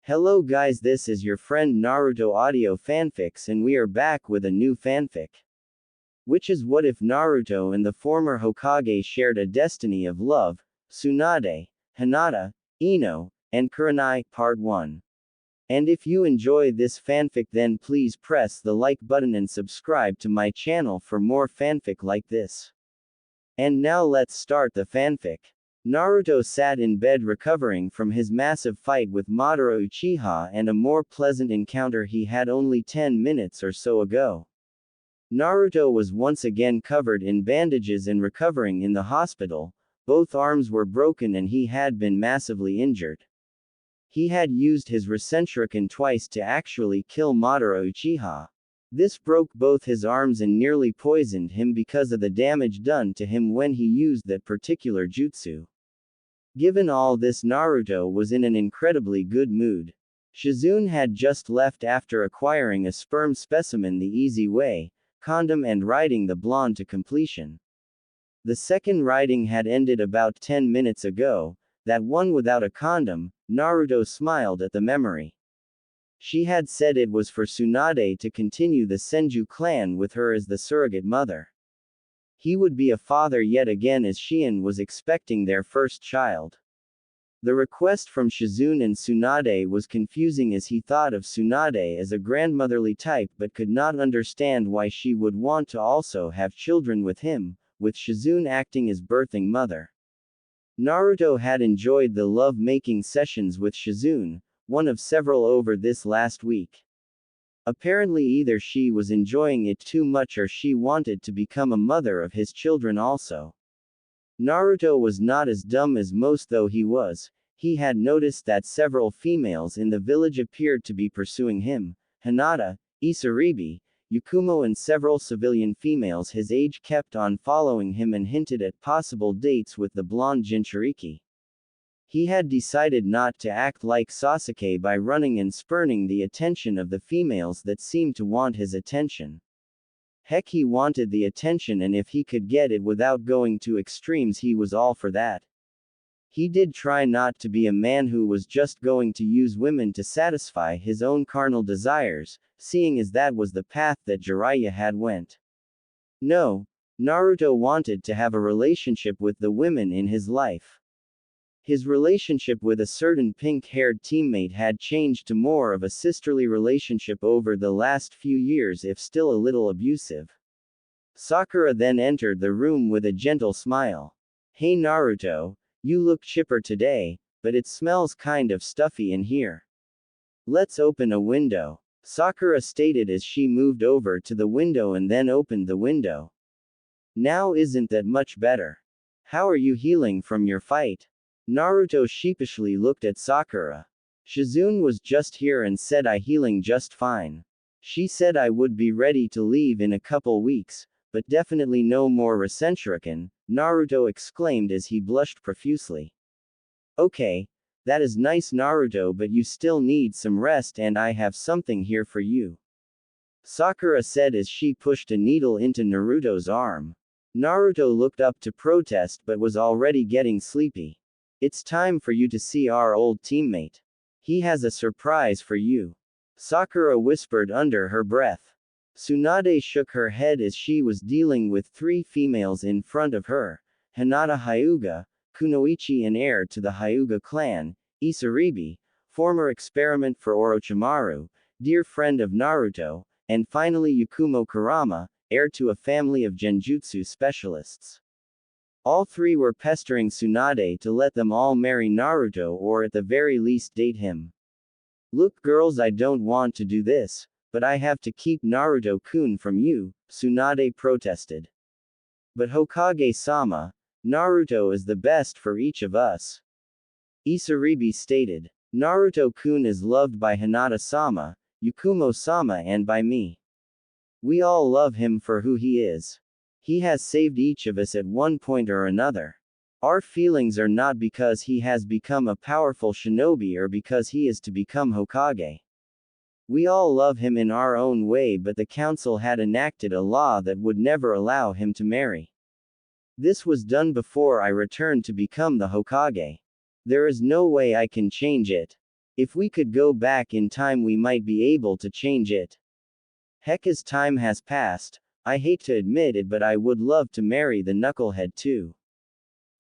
Hello guys, this is your friend Naruto Audio Fanfics and we are back with a new fanfic. Which is what if Naruto and the former Hokage shared a destiny of love, Tsunade, Hinata, Ino, and Kurenai, Part 1. And if you enjoy this fanfic then please press the like button and subscribe to my channel for more fanfic like this. And now let's start the fanfic. Naruto sat in bed recovering from his massive fight with Madara Uchiha and a more pleasant encounter he had only 10 minutes or so ago. Naruto was once again covered in bandages and recovering in the hospital. Both arms were broken and he had been massively injured. He had used his Rasenshuriken twice to actually kill Madara Uchiha. This broke both his arms and nearly poisoned him because of the damage done to him when he used that particular jutsu. Given all this, Naruto was in an incredibly good mood. Shizune had just left after acquiring a sperm specimen the easy way, condom and riding the blonde to completion. The second riding had ended about 10 minutes ago, that one without a condom. Naruto smiled at the memory. She had said it was for Tsunade to continue the Senju clan with her as the surrogate mother. He would be a father yet again as Shion was expecting their first child. The request from Shizune and Tsunade was confusing as he thought of Tsunade as a grandmotherly type but could not understand why she would want to also have children with him, with Shizune acting as birthing mother. Naruto had enjoyed the love-making sessions with Shizune, one of several over this last week. Apparently either she was enjoying it too much or she wanted to become a mother of his children also. Naruto was not as dumb as most though he had noticed that several females in the village appeared to be pursuing him. Hinata, Isaribi, Yakumo and several civilian females his age kept on following him and hinted at possible dates with the blonde Jinchuriki. He had decided not to act like Sasuke by running and spurning the attention of the females that seemed to want his attention. Heck, he wanted the attention, and if he could get it without going to extremes he was all for that. He did try not to be a man who was just going to use women to satisfy his own carnal desires, seeing as that was the path that Jiraiya had went. No, Naruto wanted to have a relationship with the women in his life. His relationship with a certain pink-haired teammate had changed to more of a sisterly relationship over the last few years, if still a little abusive. Sakura then entered the room with a gentle smile. "Hey Naruto, you look chipper today, but it smells kind of stuffy in here. Let's open a window," Sakura stated as she moved over to the window and then opened the window. "Now isn't that much better? How are you healing from your fight?" Naruto sheepishly looked at Sakura. "Shizune was just here and said I healing just fine. She said I would be ready to leave in a couple weeks, but definitely no more Rasenshuriken," Naruto exclaimed as he blushed profusely. "Okay, that is nice Naruto, but you still need some rest and I have something here for you," Sakura said as she pushed a needle into Naruto's arm. Naruto looked up to protest but was already getting sleepy. "It's time for you to see our old teammate. He has a surprise for you," Sakura whispered under her breath. Tsunade shook her head as she was dealing with three females in front of her: Hinata Hyuga, Kunoichi and heir to the Hyuga clan, Isaribi, former experiment for Orochimaru, dear friend of Naruto, and finally Yakumo Kurama, heir to a family of genjutsu specialists. All three were pestering Tsunade to let them all marry Naruto or at the very least date him. "Look girls, I don't want to do this, but I have to keep Naruto-kun from you," Tsunade protested. "But Hokage-sama, Naruto is the best for each of us," Isaribi stated. "Naruto-kun is loved by Hinata-sama, Yakumo-sama and by me. We all love him for who he is. He has saved each of us at one point or another. Our feelings are not because he has become a powerful shinobi or because he is to become Hokage. We all love him in our own way, but the council had enacted a law that would never allow him to marry. This was done before I returned to become the Hokage. There is no way I can change it. If we could go back in time, we might be able to change it. Heck, as time has passed, I hate to admit it, but I would love to marry the knucklehead too.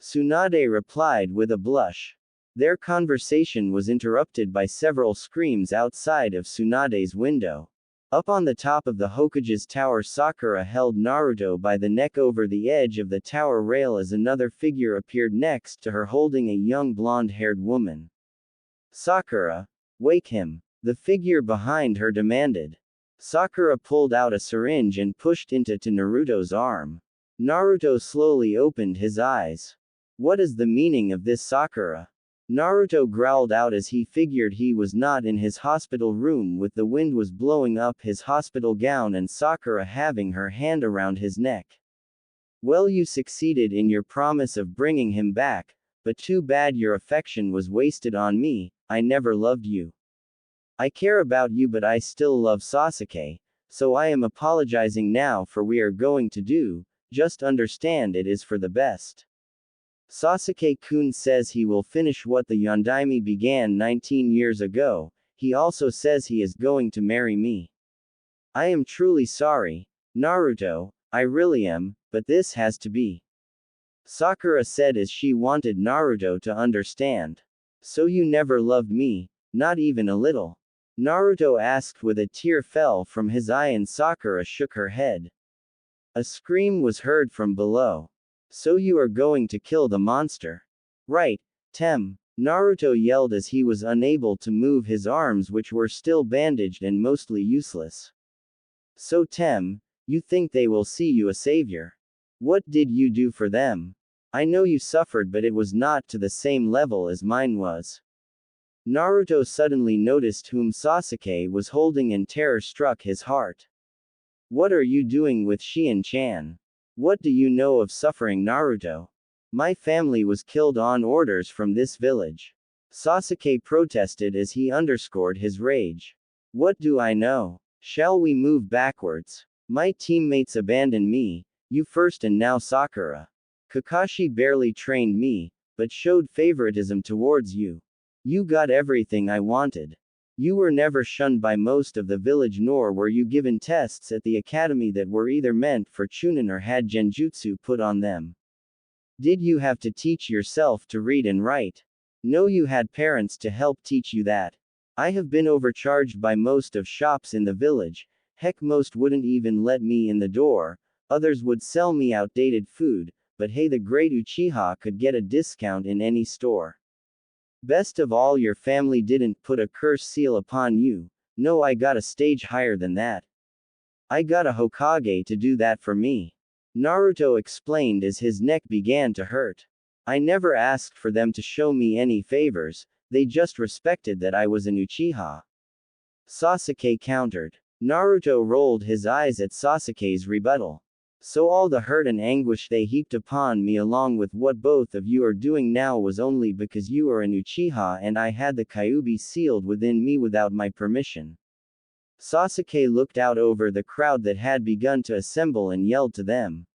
Tsunade replied with a blush. Their conversation was interrupted by several screams outside of Tsunade's window. Up on the top of the Hokage's tower, Sakura held Naruto by the neck over the edge of the tower rail as another figure appeared next to her holding a young blonde-haired woman. Sakura, wake him, the figure behind her demanded. Sakura pulled out a syringe and pushed into Naruto's arm. Naruto slowly opened his eyes. What is the meaning of this, Sakura? Naruto growled out as he figured he was not in his hospital room with the wind was blowing up his hospital gown and Sakura having her hand around his neck. Well, you succeeded in your promise of bringing him back, but too bad your affection was wasted on me. I never loved you. I care about you, but I still love Sasuke, so I am apologizing now for what we are going to do, just understand it is for the best. Sasuke-kun says he will finish what the Yondaime began 19 years ago, he also says he is going to marry me. I am truly sorry, Naruto, I really am, but this has to be. Sakura said as she wanted Naruto to understand. So you never loved me, not even a little? Naruto asked with a tear fell from his eye and Sakura shook her head. A scream was heard from below. So you are going to kill the monster? Right, Tem, Naruto yelled as he was unable to move his arms which were still bandaged and mostly useless. So Tem, you think they will see you a savior? What did you do for them? I know you suffered, but it was not to the same level as mine was. Naruto suddenly noticed whom Sasuke was holding and terror struck his heart. What are you doing with Shion-chan? What do you know of suffering, Naruto? My family was killed on orders from this village. Sasuke protested as he underscored his rage. What do I know? Shall we move backwards? My teammates abandoned me, you first and now Sakura. Kakashi barely trained me, but showed favoritism towards you. You got everything I wanted. You were never shunned by most of the village, nor were you given tests at the academy that were either meant for Chunin or had genjutsu put on them. Did you have to teach yourself to read and write? No, you had parents to help teach you that. I have been overcharged by most of shops in the village, heck most wouldn't even let me in the door, others would sell me outdated food, but hey, the great Uchiha could get a discount in any store. Best of all, your family didn't put a curse seal upon you. No, I got a stage higher than that. I got a Hokage to do that for me. Naruto explained as his neck began to hurt. I never asked for them to show me any favors, they just respected that I was an Uchiha. Sasuke countered. Naruto rolled his eyes at Sasuke's rebuttal. So all the hurt and anguish they heaped upon me along with what both of you are doing now was only because you are an Uchiha and I had the Kyuubi sealed within me without my permission. Sasuke looked out over the crowd that had begun to assemble and yelled to them.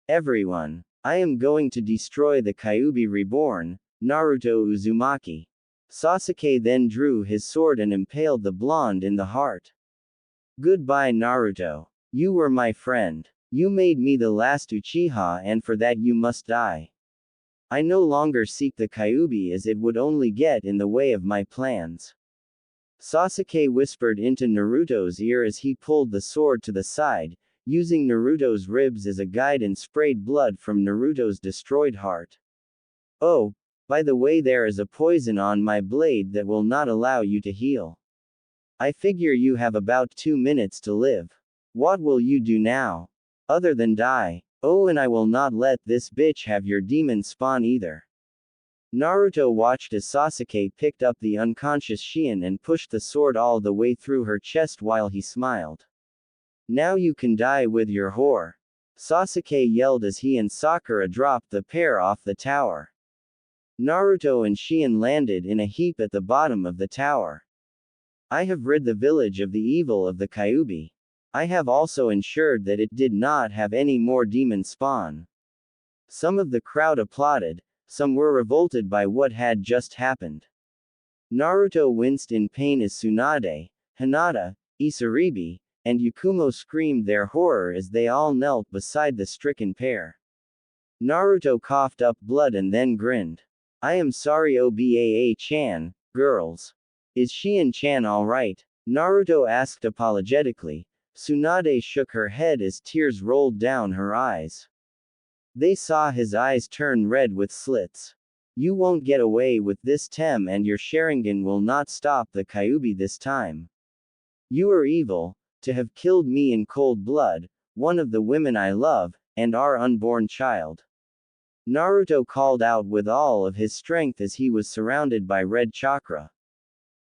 Everyone, I am going to destroy the Kyuubi reborn, Naruto Uzumaki. Sasuke then drew his sword and impaled the blonde in the heart. Goodbye, Naruto. You were my friend. You made me the last Uchiha and for that you must die. I no longer seek the Kyuubi as it would only get in the way of my plans. Sasuke whispered into Naruto's ear as he pulled the sword to the side, using Naruto's ribs as a guide and sprayed blood from Naruto's destroyed heart. Oh, by the way, there is a poison on my blade that will not allow you to heal. I figure you have about 2 minutes to live. What will you do now? Other than die. Oh, and I will not let this bitch have your demon spawn either. Naruto watched as Sasuke picked up the unconscious Shion and pushed the sword all the way through her chest while he smiled. Now you can die with your whore. Sasuke yelled as he and Sakura dropped the pair off the tower. Naruto and Shion landed in a heap at the bottom of the tower. I have rid the village of the evil of the Kyuubi. I have also ensured that it did not have any more demon spawn. Some of the crowd applauded, some were revolted by what had just happened. Naruto winced in pain as Tsunade, Hinata, Isaribi, and Yakumo screamed their horror as they all knelt beside the stricken pair. Naruto coughed up blood and then grinned. I am sorry Obaa-chan, girls. Is Shion-chan alright? Naruto asked apologetically. Tsunade shook her head as tears rolled down her eyes. They saw his eyes turn red with slits. You won't get away with this Tem, and your Sharingan will not stop the Kyuubi this time. You are evil, to have killed me in cold blood, one of the women I love, and our unborn child. Naruto called out with all of his strength as he was surrounded by red chakra.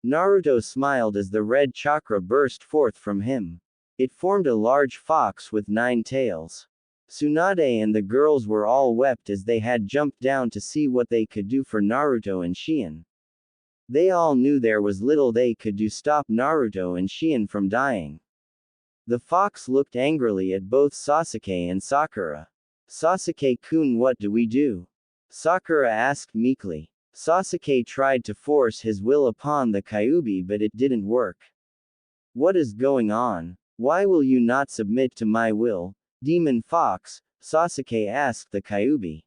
Naruto smiled as the red chakra burst forth from him. It formed a large fox with 9 tails. Tsunade and the girls were all wept as they had jumped down to see what they could do for Naruto and Shion. They all knew there was little they could do stop Naruto and Shion from dying. The fox looked angrily at both Sasuke and Sakura. Sasuke-kun, what do we do? Sakura asked meekly. Sasuke tried to force his will upon the Kyuubi, but it didn't work. What is going on? Why will you not submit to my will, Demon Fox? Sasuke asked the Kyuubi.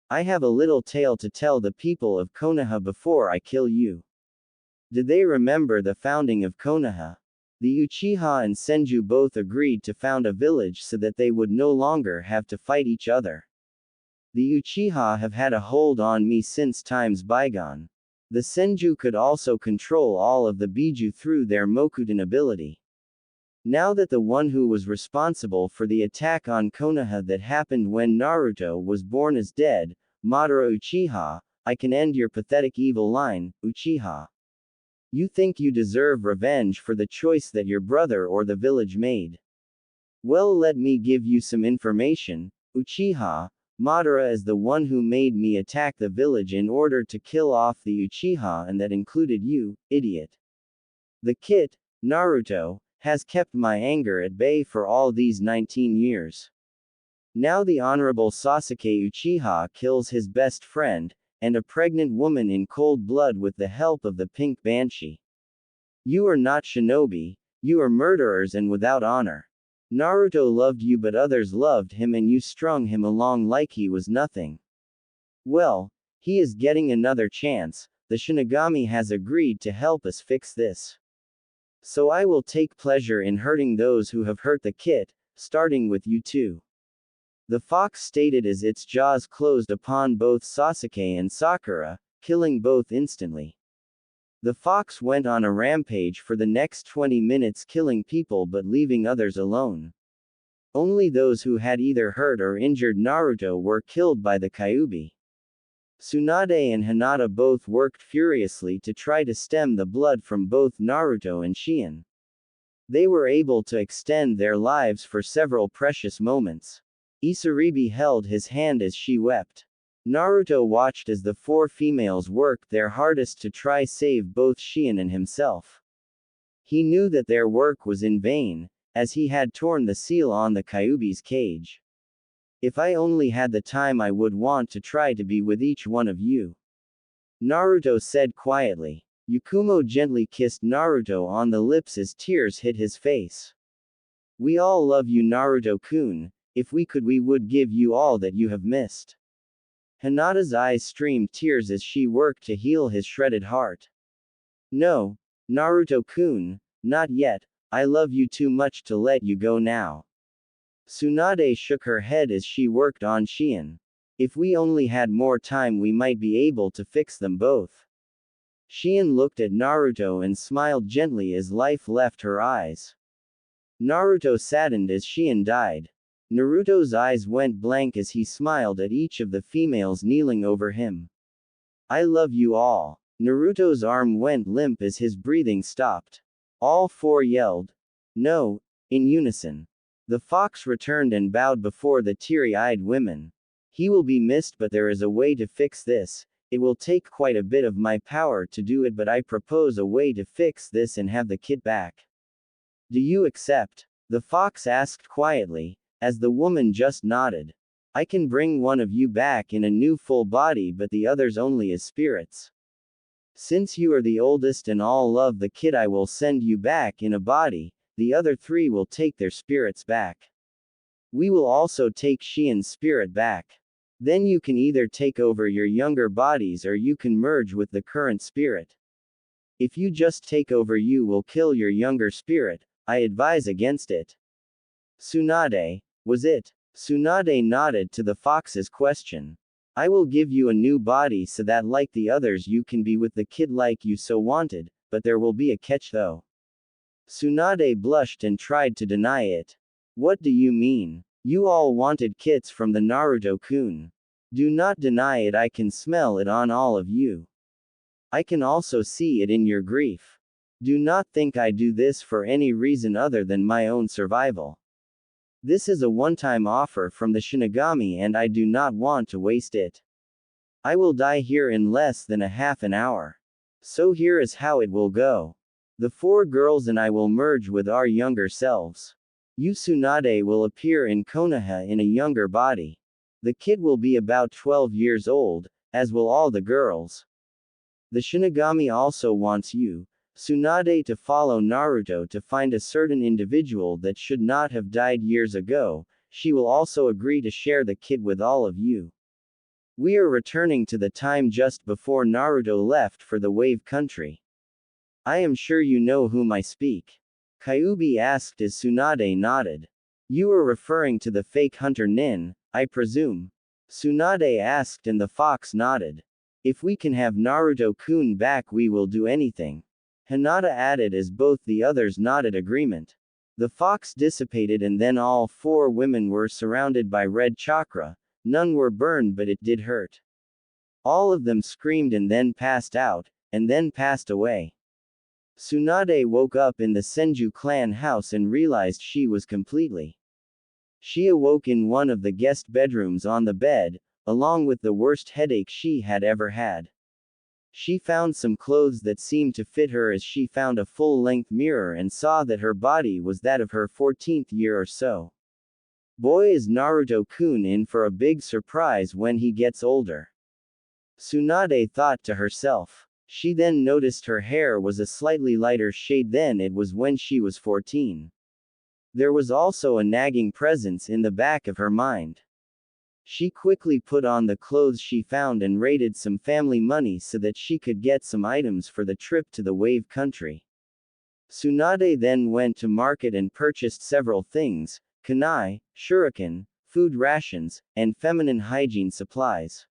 I have a little tale to tell the people of Konoha before I kill you. Did they remember the founding of Konoha? The Uchiha and Senju both agreed to found a village so that they would no longer have to fight each other. The Uchiha have had a hold on me since times bygone. The Senju could also control all of the Biju through their Mokudan ability. Now that the one who was responsible for the attack on Konoha that happened when Naruto was born is dead, Madara Uchiha, I can end your pathetic evil line, Uchiha. You think you deserve revenge for the choice that your brother or the village made. Well, let me give you some information, Uchiha. Madara is the one who made me attack the village in order to kill off the Uchiha, and that included you, idiot. The kid, Naruto, has kept my anger at bay for all these 19 years. Now the Honorable Sasuke Uchiha kills his best friend, and a pregnant woman in cold blood with the help of the Pink Banshee. You are not shinobi, you are murderers and without honor. Naruto loved you, but others loved him, and you strung him along like he was nothing. Well, he is getting another chance. The Shinigami has agreed to help us fix this. So I will take pleasure in hurting those who have hurt the kid, starting with you too. The fox stated as its jaws closed upon both Sasuke and Sakura, killing both instantly. The fox went on a rampage for the next 20 minutes, killing people but leaving others alone. Only those who had either hurt or injured Naruto were killed by the Kyuubi. Tsunade and Hinata both worked furiously to try to stem the blood from both Naruto and Shion. They were able to extend their lives for several precious moments. Isaribi held his hand as she wept. Naruto watched as the 4 females worked their hardest to try save both Shion and himself. He knew that their work was in vain, as he had torn the seal on the Kyuubi's cage. If I only had the time, I would want to try to be with each one of you. Naruto said quietly. Yakumo gently kissed Naruto on the lips as tears hit his face. We all love you, Naruto-kun. If we could, we would give you all that you have missed. Hinata's eyes streamed tears as she worked to heal his shredded heart. No, Naruto-kun, not yet. I love you too much to let you go now. Tsunade shook her head as she worked on Shion. If we only had more time, we might be able to fix them both. Shion looked at Naruto and smiled gently as life left her eyes. Naruto saddened as Shion died. Naruto's eyes went blank as he smiled at each of the females kneeling over him. I love you all. Naruto's arm went limp as his breathing stopped. All 4 yelled, no, in unison. The fox returned and bowed before the teary-eyed women. He will be missed, but there is a way to fix this. It will take quite a bit of my power to do it, but I propose a way to fix this and have the kid back. Do you accept? The fox asked quietly, as the woman just nodded. I can bring one of you back in a new full body, but the others only as spirits. Since you are the oldest and all love the kid, I will send you back in a body, the other three will take their spirits back. We will also take Xian's spirit back. Then you can either take over your younger bodies or you can merge with the current spirit. If you just take over, you will kill your younger spirit. I advise against it. Tsunade, was it? Tsunade nodded to the fox's question. I will give you a new body so that like the others you can be with the kid like you so wanted, but there will be a catch though. Tsunade blushed and tried to deny it. What do you mean? You all wanted kits from the Naruto-kun. Do not deny it, I can smell it on all of you. I can also see it in your grief. Do not think I do this for any reason other than my own survival. This is a one-time offer from the Shinigami and I do not want to waste it. I will die here in less than a half an hour. So here is how it will go. The four girls and I will merge with our younger selves. You Tsunade will appear in Konoha in a younger body. The kid will be about 12 years old, as will all the girls. The Shinigami also wants you, Tsunade, to follow Naruto to find a certain individual that should not have died years ago. She will also agree to share the kid with all of you. We are returning to the time just before Naruto left for the Wave Country. I am sure you know whom I speak. Kyuubi asked as Tsunade nodded. You are referring to the fake hunter Nin, I presume? Tsunade asked and the fox nodded. If we can have Naruto-kun back we will do anything. Hinata added as both the others nodded agreement. The fox dissipated and then all four women were surrounded by red chakra. None were burned but it did hurt. All of them screamed and then passed out, and then passed away. Tsunade woke up in the Senju clan house and realized she was completely. She awoke in one of the guest bedrooms on the bed, along with the worst headache she had ever had. She found some clothes that seemed to fit her as she found a full-length mirror and saw that her body was that of her 14th year or so. Boy, is Naruto-kun in for a big surprise when he gets older. Tsunade thought to herself. She then noticed her hair was a slightly lighter shade than it was when she was 14. There was also a nagging presence in the back of her mind. She quickly put on the clothes she found and raided some family money so that she could get some items for the trip to the Wave Country. Tsunade then went to market and purchased several things, kunai, shuriken, food rations, and feminine hygiene supplies.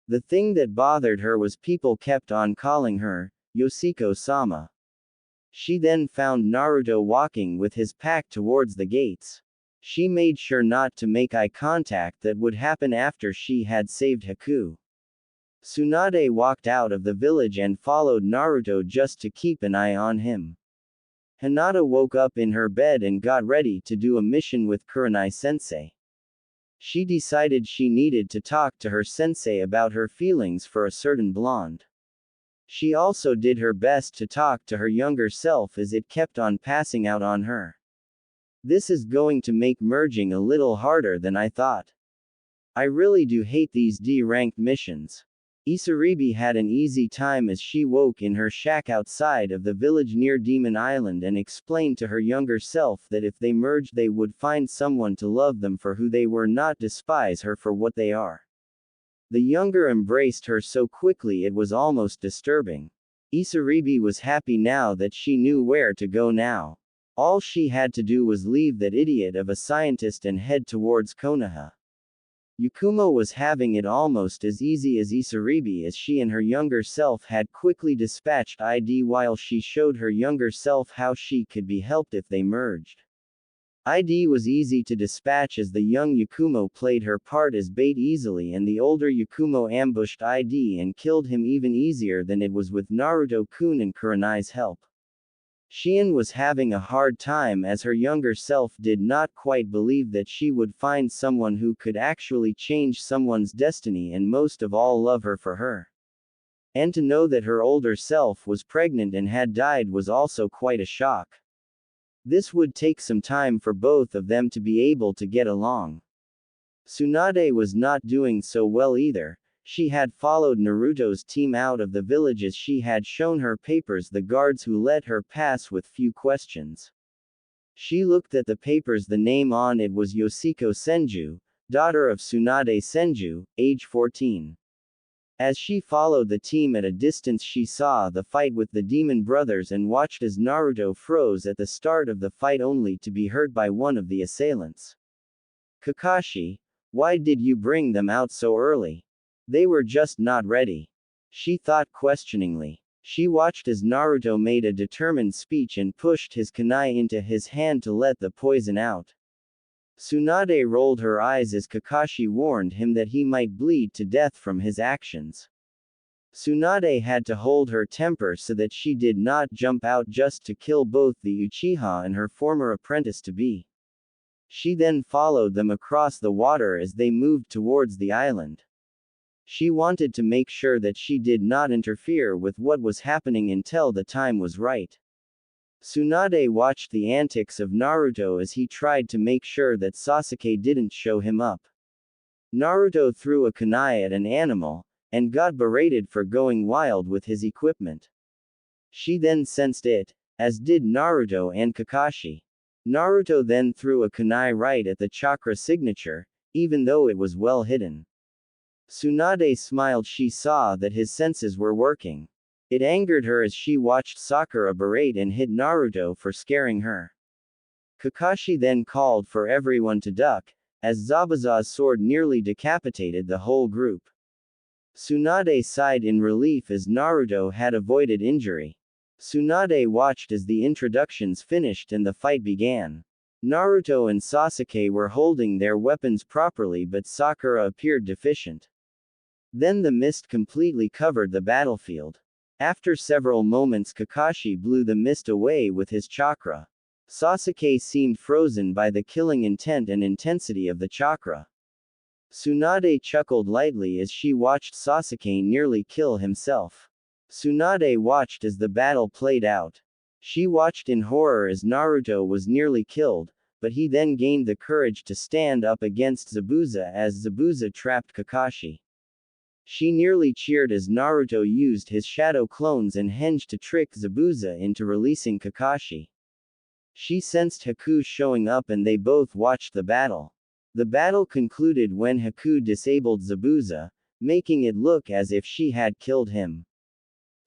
The thing that bothered her was people kept on calling her, Yoshiko-sama. She then found Naruto walking with his pack towards the gates. She made sure not to make eye contact, that would happen after she had saved Haku. Tsunade walked out of the village and followed Naruto just to keep an eye on him. Hinata woke up in her bed and got ready to do a mission with Kurenai sensei. She decided she needed to talk to her sensei about her feelings for a certain blonde. She also did her best to talk to her younger self as it kept on passing out on her. This is going to make merging a little harder than I thought. I really do hate these D-ranked missions. Isaribi had an easy time as she woke in her shack outside of the village near Demon Island and explained to her younger self that if they merged they would find someone to love them for who they were, not despise her for what they are. The younger embraced her so quickly it was almost disturbing. Isaribi was happy now that she knew where to go now. All she had to do was leave that idiot of a scientist and head towards Konoha. Yakumo was having it almost as easy as Isaribi, as she and her younger self had quickly dispatched ID while she showed her younger self how she could be helped if they merged. ID was easy to dispatch as the young Yakumo played her part as bait easily, and the older Yakumo ambushed ID and killed him even easier than it was with Naruto-kun and Kurenai's help. Xian was having a hard time as her younger self did not quite believe that she would find someone who could actually change someone's destiny and most of all love her for her. And to know that her older self was pregnant and had died was also quite a shock. This would take some time for both of them to be able to get along. Tsunade was not doing so well either. She had followed Naruto's team out of the village as she had shown her papers the guards who let her pass with few questions. She looked at the papers, the name on it was Yoshiko Senju, daughter of Tsunade Senju, age 14. As she followed the team at a distance, she saw the fight with the demon brothers and watched as Naruto froze at the start of the fight only to be hurt by one of the assailants. Kakashi, why did you bring them out so early? They were just not ready. She thought questioningly. She watched as Naruto made a determined speech and pushed his kunai into his hand to let the poison out. Tsunade rolled her eyes as Kakashi warned him that he might bleed to death from his actions. Tsunade had to hold her temper so that she did not jump out just to kill both the Uchiha and her former apprentice-to-be. She then followed them across the water as they moved towards the island. She wanted to make sure that she did not interfere with what was happening until the time was right. Tsunade watched the antics of Naruto as he tried to make sure that Sasuke didn't show him up. Naruto threw a kunai at an animal, and got berated for going wild with his equipment. She then sensed it, as did Naruto and Kakashi. Naruto then threw a kunai right at the chakra signature, even though it was well hidden. Tsunade smiled. She saw that his senses were working. It angered her as she watched Sakura berate and hit Naruto for scaring her. Kakashi then called for everyone to duck, as Zabuza's sword nearly decapitated the whole group. Tsunade sighed in relief as Naruto had avoided injury. Tsunade watched as the introductions finished and the fight began. Naruto and Sasuke were holding their weapons properly, but Sakura appeared deficient. Then the mist completely covered the battlefield. After several moments, Kakashi blew the mist away with his chakra. Sasuke seemed frozen by the killing intent and intensity of the chakra. Tsunade chuckled lightly as she watched Sasuke nearly kill himself. Tsunade watched as the battle played out. She watched in horror as Naruto was nearly killed, but he then gained the courage to stand up against Zabuza as Zabuza trapped Kakashi. She nearly cheered as Naruto used his shadow clones and henge to trick Zabuza into releasing Kakashi. She sensed Haku showing up and they both watched the battle. The battle concluded when Haku disabled Zabuza, making it look as if she had killed him.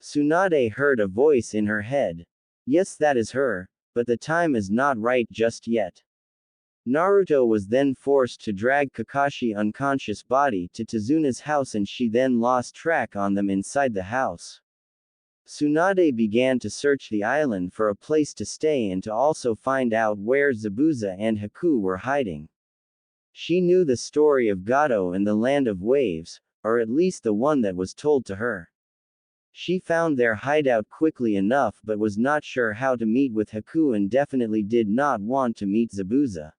Tsunade heard a voice in her head. Yes, that is her, but the time is not right just yet. Naruto was then forced to drag Kakashi's unconscious body to Tsunade's house and she then lost track on them inside the house. Tsunade began to search the island for a place to stay and to also find out where Zabuza and Haku were hiding. She knew the story of Gato and the Land of Waves, or at least the one that was told to her. She found their hideout quickly enough but was not sure how to meet with Haku and definitely did not want to meet Zabuza.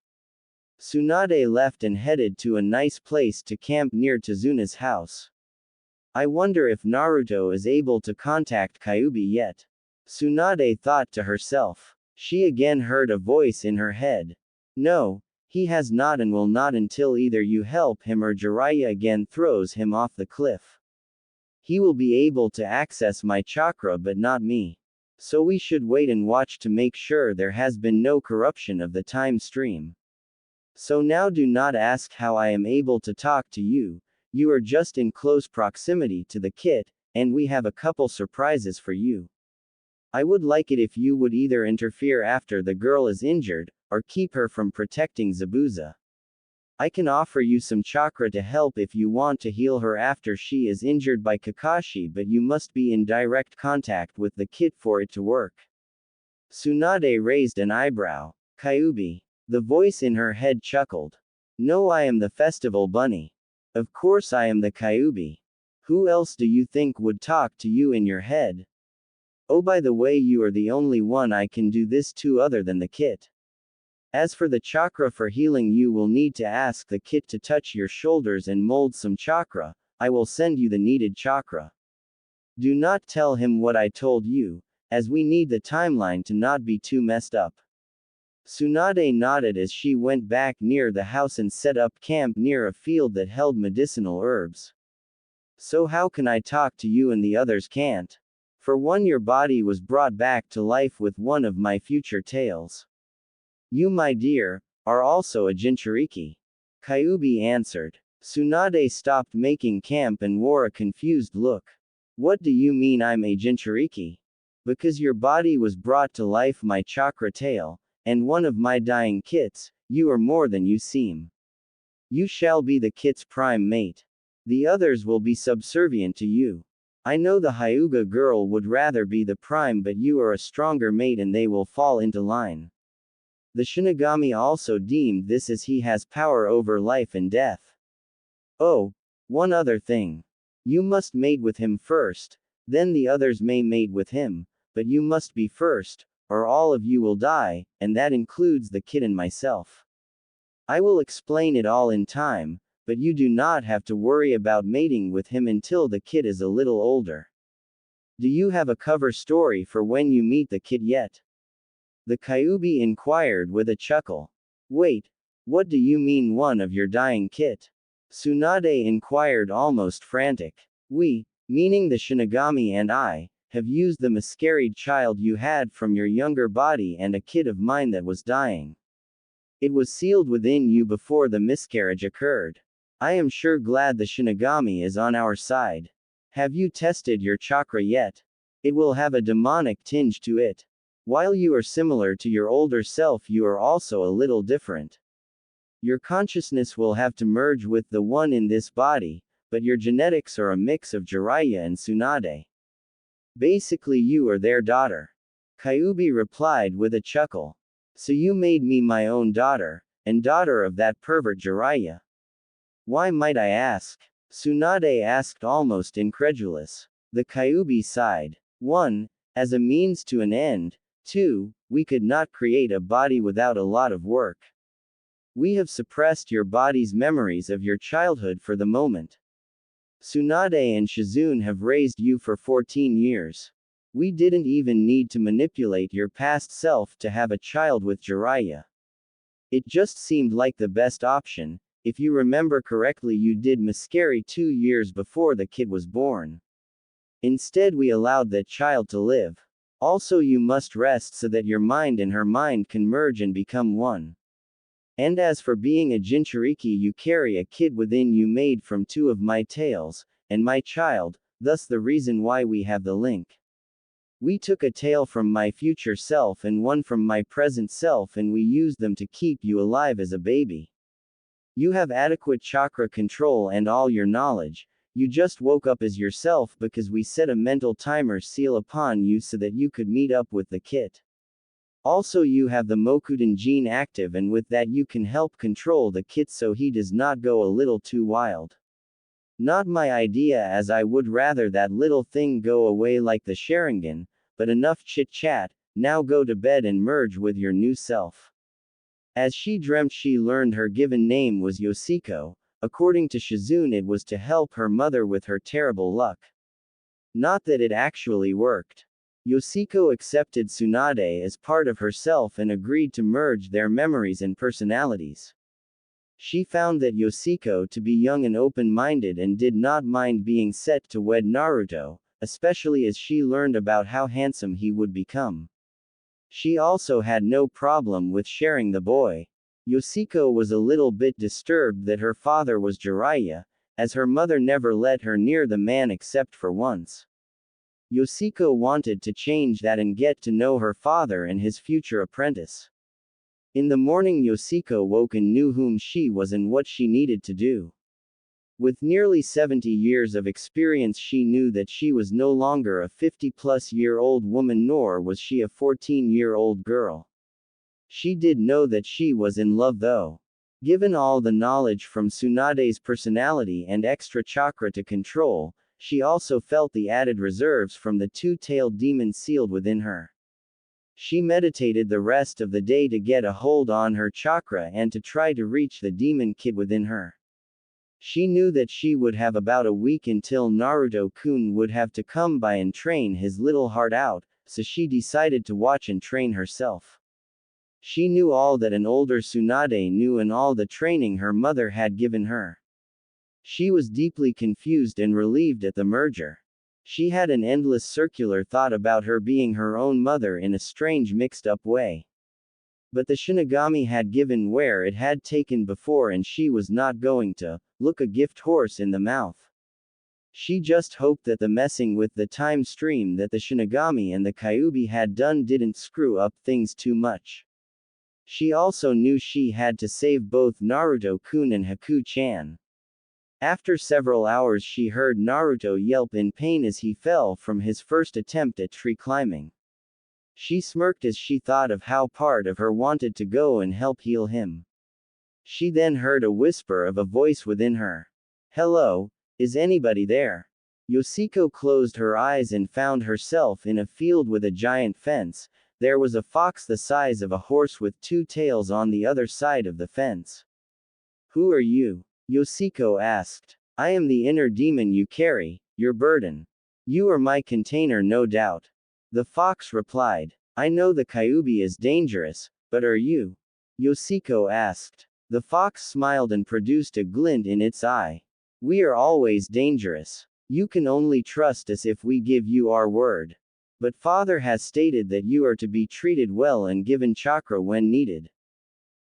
Tsunade left and headed to a nice place to camp near Tsunade's house. I wonder if Naruto is able to contact Kyuubi yet. Tsunade thought to herself. She again heard a voice in her head. No, he has not and will not until either you help him or Jiraiya again throws him off the cliff. He will be able to access my chakra but not me. So we should wait and watch to make sure there has been no corruption of the time stream. So now do not ask how I am able to talk to you. You are just in close proximity to the kit, and we have a couple surprises for you. I would like it if you would either interfere after the girl is injured, or keep her from protecting Zabuza. I can offer you some chakra to help if you want to heal her after she is injured by Kakashi, but you must be in direct contact with the kit for it to work. Tsunade raised an eyebrow. Kyuubi. The voice in her head chuckled. No, I am the festival bunny. Of course I am the Kyuubi. Who else do you think would talk to you in your head? Oh, by the way, you are the only one I can do this to other than the kit. As for the chakra for healing, you will need to ask the kit to touch your shoulders and mold some chakra. I will send you the needed chakra. Do not tell him what I told you, as we need the timeline to not be too messed up. Tsunade nodded as she went back near the house and set up camp near a field that held medicinal herbs. So how can I talk to you and the others can't? For one, your body was brought back to life with one of my future tails. You, my dear, are also a Jinchuriki. Kyuubi answered. Tsunade stopped making camp and wore a confused look. What do you mean I'm a Jinchuriki? Because your body was brought to life my chakra tail, and one of my dying kits, you are more than you seem. You shall be the kit's prime mate. The others will be subservient to you. I know the Hyuga girl would rather be the prime, but you are a stronger mate and they will fall into line. The Shinigami also deemed this as he has power over life and death. Oh, one other thing. You must mate with him first, then the others may mate with him, but you must be first, or all of you will die, and that includes the kid and myself. I will explain it all in time, but you do not have to worry about mating with him until the kid is a little older. Do you have a cover story for when you meet the kid yet? The Kyuubi inquired with a chuckle. Wait, what do you mean one of your dying kit? Tsunade inquired almost frantic. We, meaning the Shinigami and I, have used the miscarried child you had from your younger body and a kid of mine that was dying. It was sealed within you before the miscarriage occurred. I am sure glad the Shinigami is on our side. Have you tested your chakra yet? It will have a demonic tinge to it. While you are similar to your older self, you are also a little different. Your consciousness will have to merge with the one in this body, but your genetics are a mix of Jiraiya and Tsunade. Basically, you are their daughter. Kyuubi replied with a chuckle. So you made me my own daughter, and daughter of that pervert Jiraiya. Why might I ask? Tsunade asked almost incredulous. The Kyuubi sighed. 1. As a means to an end. 2. We could not create a body without a lot of work. We have suppressed your body's memories of your childhood for the moment. Tsunade and Shizune have raised you for 14 years. We didn't even need to manipulate your past self to have a child with Jiraiya. It just seemed like the best option. If you remember correctly, you did miscarry 2 years before the kid was born. Instead, we allowed that child to live. Also, you must rest so that your mind and her mind can merge and become one. And as for being a Jinchuriki, you carry a kid within you made from 2 of my tails, and my child, thus the reason why we have the link. We took a tail from my future self and one from my present self, and we used them to keep you alive as a baby. You have adequate chakra control and all your knowledge. You just woke up as yourself because we set a mental timer seal upon you so that you could meet up with the kit. Also, you have the Mokuden gene active, and with that you can help control the kit so he does not go a little too wild. Not my idea, as I would rather that little thing go away like the Sharingan, but enough chit-chat, now go to bed and merge with your new self. As she dreamt, she learned her given name was Yoshiko. According to Shizune, it was to help her mother with her terrible luck. Not that it actually worked. Yoshiko accepted Tsunade as part of herself and agreed to merge their memories and personalities. She found that Yoshiko to be young and open-minded and did not mind being set to wed Naruto, especially as she learned about how handsome he would become. She also had no problem with sharing the boy. Yoshiko was a little bit disturbed that her father was Jiraiya, as her mother never let her near the man except for once. Yoshiko wanted to change that and get to know her father and his future apprentice. In the morning, Yoshiko woke and knew whom she was and what she needed to do. With nearly 70 years of experience, she knew that she was no longer a 50-plus-year-old woman, nor was she a 14-year-old girl. She did know that she was in love, though. Given all the knowledge from Tsunade's personality and extra chakra to control, she also felt the added reserves from the 2-tailed demon sealed within her. She meditated the rest of the day to get a hold on her chakra and to try to reach the demon kid within her. She knew that she would have about a week until Naruto-kun would have to come by and train his little heart out, so she decided to watch and train herself. She knew all that an older Tsunade knew and all the training her mother had given her. She was deeply confused and relieved at the merger. She had an endless circular thought about her being her own mother in a strange mixed-up way. But the Shinigami had given where it had taken before, and she was not going to look a gift horse in the mouth. She just hoped that the messing with the time stream that the Shinigami and the Kyuubi had done didn't screw up things too much. She also knew she had to save both Naruto-kun and Haku-chan. After several hours, she heard Naruto yelp in pain as he fell from his first attempt at tree climbing. She smirked as she thought of how part of her wanted to go and help heal him. She then heard a whisper of a voice within her. "Hello, is anybody there?" Yoshiko closed her eyes and found herself in a field with a giant fence. There was a fox the size of a horse with two tails on the other side of the fence. "Who are you?" Yoshiko asked. "I am the inner demon you carry, your burden. You are my container, no doubt." The fox replied. "I know the Kyuubi is dangerous, but are you?" Yoshiko asked. The fox smiled and produced a glint in its eye. "We are always dangerous. You can only trust us if we give you our word. But father has stated that you are to be treated well and given chakra when needed.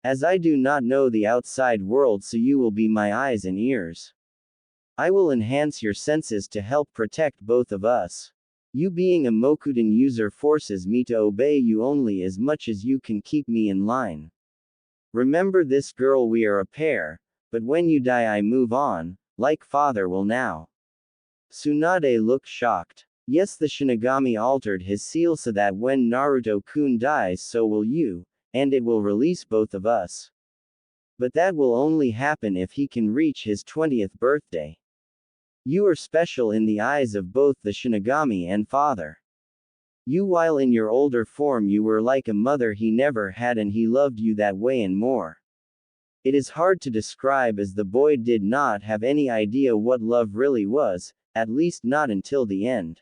As I do not know the outside world, so you will be my eyes and ears. I will enhance your senses to help protect both of us. You being a Mokuden user forces me to obey you only as much as you can keep me in line. Remember this, girl, we are a pair, but when you die I move on, like father will now." Tsunade looked shocked. Yes, the Shinigami altered his seal so that when Naruto-kun dies so will you, and it will release both of us. But that will only happen if he can reach his 20th birthday. You are special in the eyes of both the Shinigami and father. You, while in your older form, you were like a mother he never had, and he loved you that way and more. It is hard to describe, as the boy did not have any idea what love really was, at least not until the end.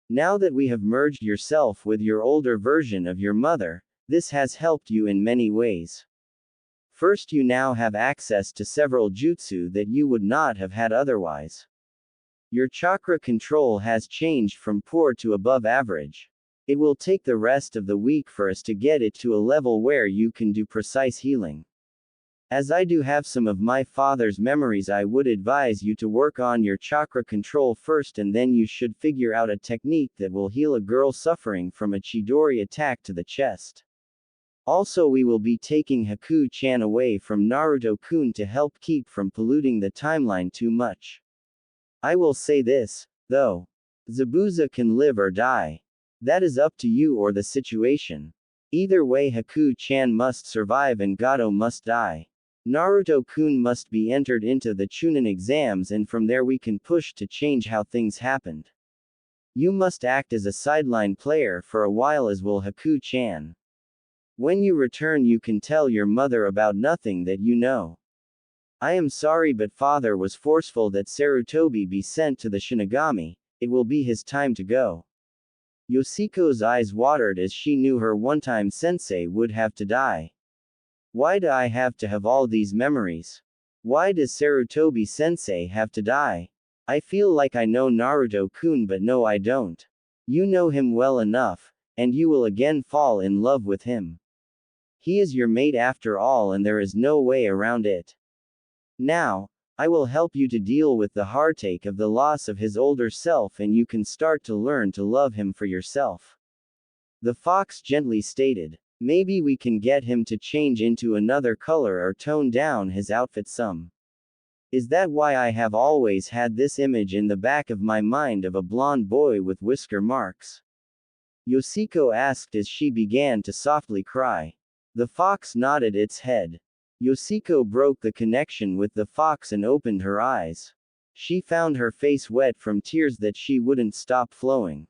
Now that we have merged yourself with your older version of your mother, this has helped you in many ways. First, you now have access to several jutsu that you would not have had otherwise. Your chakra control has changed from poor to above average. It will take the rest of the week for us to get it to a level where you can do precise healing. As I do have some of my father's memories, I would advise you to work on your chakra control first, and then you should figure out a technique that will heal a girl suffering from a Chidori attack to the chest. Also, we will be taking Haku-chan away from Naruto-kun to help keep from polluting the timeline too much. I will say this, though. Zabuza can live or die. That is up to you or the situation. Either way, Haku-chan must survive and Gato must die. Naruto-kun must be entered into the Chunin exams, and from there we can push to change how things happened. You must act as a sideline player for a while, as will Haku-chan. When you return you can tell your mother about nothing that you know. I am sorry, but father was forceful that Sarutobi be sent to the Shinigami. It will be his time to go. Yoshiko's eyes watered as she knew her one-time sensei would have to die. Why do I have to have all these memories? Why does Sarutobi sensei have to die? I feel like I know Naruto-kun, but no, I don't. You know him well enough, and you will again fall in love with him. He is your mate after all, and there is no way around it. Now, I will help you to deal with the heartache of the loss of his older self, and you can start to learn to love him for yourself. The fox gently stated. Maybe we can get him to change into another color or tone down his outfit some. Is that why I have always had this image in the back of my mind of a blonde boy with whisker marks? Yoshiko asked as she began to softly cry. The fox nodded its head. Yoshiko broke the connection with the fox and opened her eyes. She found her face wet from tears that she wouldn't stop flowing.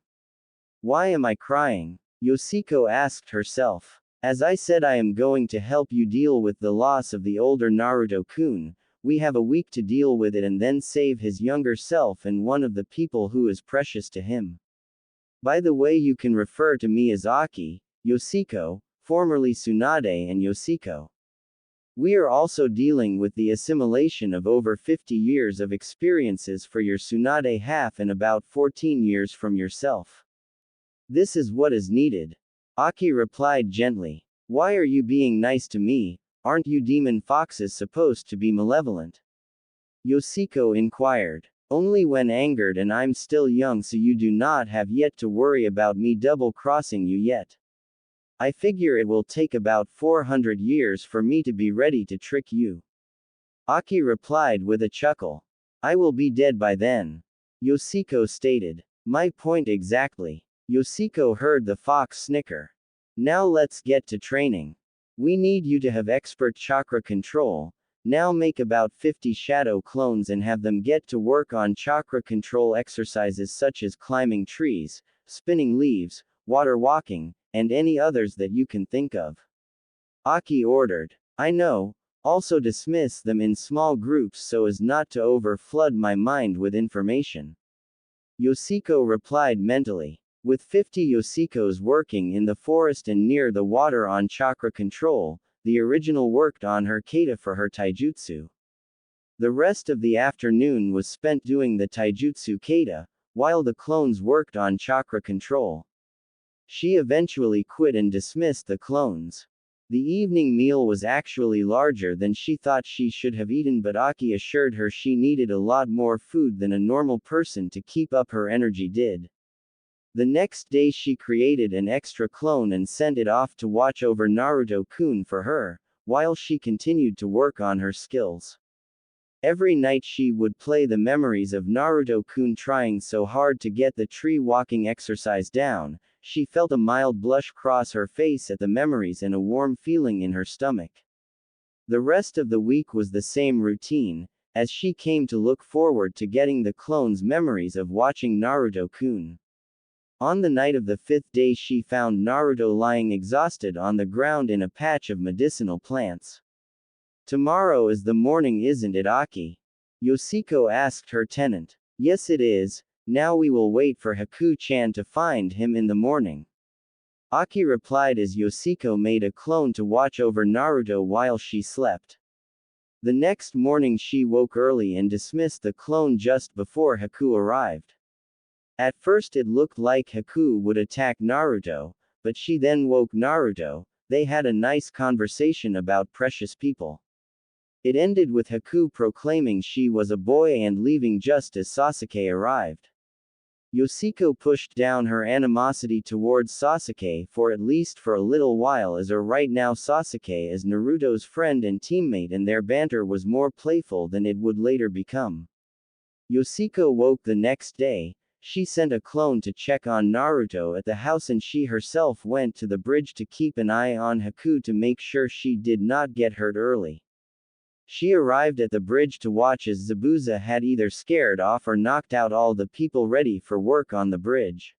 Why am I crying? Yoshiko asked herself. As I said, I am going to help you deal with the loss of the older Naruto-kun. We have a week to deal with it and then save his younger self and one of the people who is precious to him. By the way, you can refer to me as Aki, Yoshiko, formerly Tsunade, and Yoshiko. We are also dealing with the assimilation of over 50 years of experiences for your Tsunade half and about 14 years from yourself. This is what is needed. Aki replied gently. Why are you being nice to me? Aren't you demon foxes supposed to be malevolent? Yoshiko inquired. Only when angered, and I'm still young, so you do not have yet to worry about me double-crossing you yet. I figure it will take about 400 years for me to be ready to trick you. Aki replied with a chuckle. I will be dead by then. Yoshiko stated. My point exactly. Yoshiko heard the fox snicker. Now let's get to training. We need you to have expert chakra control. Now make about 50 shadow clones and have them get to work on chakra control exercises such as climbing trees, spinning leaves, water walking, and any others that you can think of. Aki ordered. I know. Also dismiss them in small groups so as not to overflood my mind with information. Yoshiko replied mentally. With 50 Yoshikos working in the forest and near the water on chakra control, the original worked on her kata for her taijutsu. The rest of the afternoon was spent doing the taijutsu kata, while the clones worked on chakra control. She eventually quit and dismissed the clones. The evening meal was actually larger than she thought she should have eaten, but Aki assured her she needed a lot more food than a normal person to keep up her energy did. The next day she created an extra clone and sent it off to watch over Naruto-kun for her, while she continued to work on her skills. Every night she would play the memories of Naruto-kun trying so hard to get the tree walking exercise down. She felt a mild blush cross her face at the memories and a warm feeling in her stomach. The rest of the week was the same routine, as she came to look forward to getting the clones' memories of watching Naruto-kun. On the night of the 5th day she found Naruto lying exhausted on the ground in a patch of medicinal plants. Tomorrow is the morning, isn't it, Aki? Yoshiko asked her tenant. Yes, it is. Now we will wait for Haku-chan to find him in the morning. Aki replied as Yoshiko made a clone to watch over Naruto while she slept. The next morning she woke early and dismissed the clone just before Haku arrived. At first it looked like Haku would attack Naruto, but she then woke Naruto. They had a nice conversation about precious people. It ended with Haku proclaiming she was a boy and leaving just as Sasuke arrived. Yoshiko pushed down her animosity towards Sasuke for at least for a little while, as right now Sasuke is Naruto's friend and teammate and their banter was more playful than it would later become. Yoshiko woke the next day. She sent a clone to check on Naruto at the house and she herself went to the bridge to keep an eye on Haku to make sure she did not get hurt early. She arrived at the bridge to watch as Zabuza had either scared off or knocked out all the people ready for work on the bridge.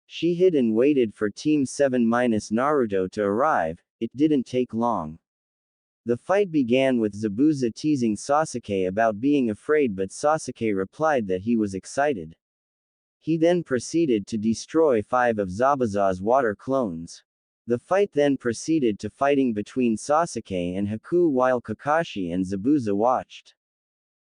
She hid and waited for Team 7 minus Naruto to arrive. It didn't take long. The fight began with Zabuza teasing Sasuke about being afraid, but Sasuke replied that he was excited. He then proceeded to destroy 5 of Zabuza's water clones. The fight then proceeded to fighting between Sasuke and Haku while Kakashi and Zabuza watched.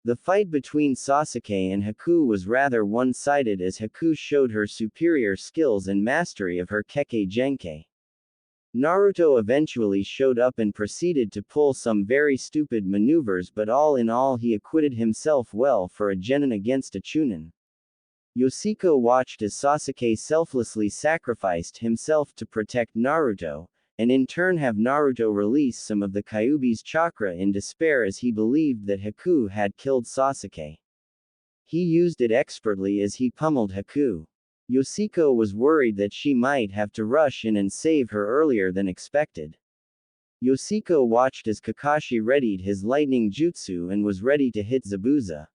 The fight between Sasuke and Haku was rather one-sided as Haku showed her superior skills and mastery of her Kekkei Genkai. Naruto eventually showed up and proceeded to pull some very stupid maneuvers, but all in all he acquitted himself well for a genin against a chunin. Yoshiko watched as Sasuke selflessly sacrificed himself to protect Naruto, and in turn have Naruto release some of the Kyuubi's chakra in despair as he believed that Haku had killed Sasuke. He used it expertly as he pummeled Haku. Yoshiko was worried that she might have to rush in and save her earlier than expected. Yoshiko watched as Kakashi readied his lightning jutsu and was ready to hit Zabuza.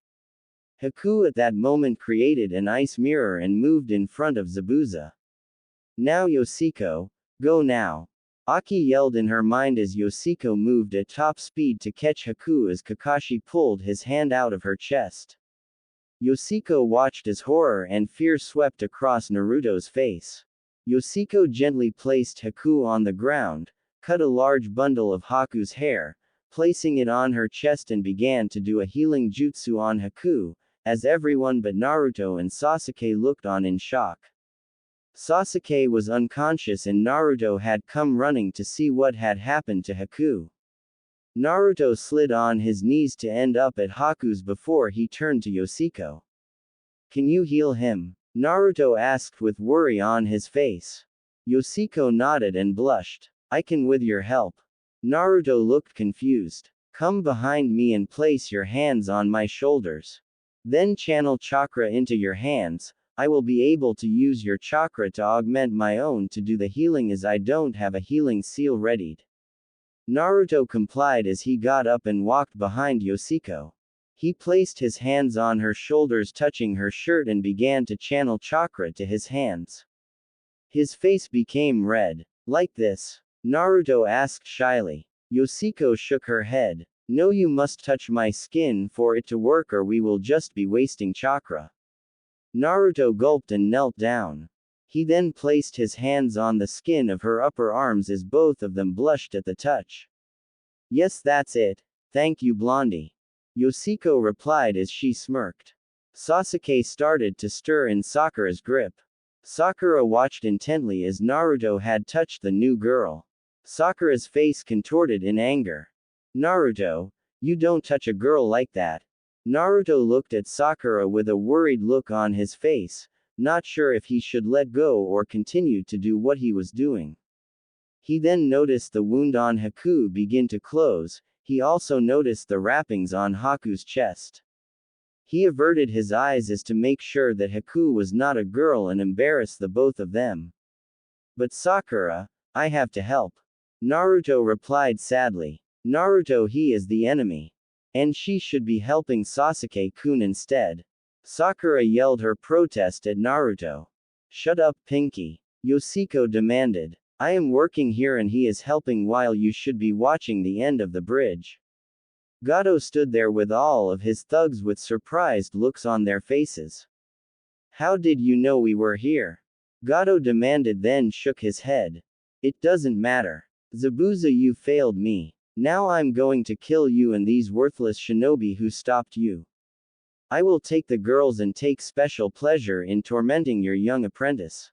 Haku at that moment created an ice mirror and moved in front of Zabuza. Now Yoshiko, go now. Aki yelled in her mind as Yoshiko moved at top speed to catch Haku as Kakashi pulled his hand out of her chest. Yoshiko watched as horror and fear swept across Naruto's face. Yoshiko gently placed Haku on the ground, cut a large bundle of Haku's hair, placing it on her chest and began to do a healing jutsu on Haku, as everyone but Naruto and Sasuke looked on in shock. Sasuke was unconscious and Naruto had come running to see what had happened to Haku. Naruto slid on his knees to end up at Haku's before he turned to Yoshiko. "Can you heal him?" Naruto asked with worry on his face. Yoshiko nodded and blushed. "I can with your help." Naruto looked confused. "Come behind me and place your hands on my shoulders. Then channel chakra into your hands. I will be able to use your chakra to augment my own to do the healing as I don't have a healing seal readied." Naruto complied as he got up and walked behind Yoshiko. He placed his hands on her shoulders touching her shirt and began to channel chakra to his hands. His face became red. "Like this?" Naruto asked shyly. Yoshiko shook her head. "No, you must touch my skin for it to work or we will just be wasting chakra." Naruto gulped and knelt down. He then placed his hands on the skin of her upper arms as both of them blushed at the touch. "Yes, that's it. Thank you, Blondie." Yoshiko replied as she smirked. Sasuke started to stir in Sakura's grip. Sakura watched intently as Naruto had touched the new girl. Sakura's face contorted in anger. "Naruto, you don't touch a girl like that." Naruto looked at Sakura with a worried look on his face, not sure if he should let go or continue to do what he was doing. He then noticed the wound on Haku begin to close. He also noticed the wrappings on Haku's chest. He averted his eyes as to make sure that Haku was not a girl and embarrass the both of them. "But Sakura, I have to help." Naruto replied sadly. "Naruto, he is the enemy. And she should be helping Sasuke-kun instead." Sakura yelled her protest at Naruto. "Shut up, Pinky," Yoshiko demanded. "I am working here and he is helping while you should be watching the end of the bridge." Gato stood there with all of his thugs with surprised looks on their faces. "How did you know we were here?" Gato demanded, then shook his head. "It doesn't matter. Zabuza, you failed me. Now I'm going to kill you and these worthless shinobi who stopped you. I will take the girls and take special pleasure in tormenting your young apprentice."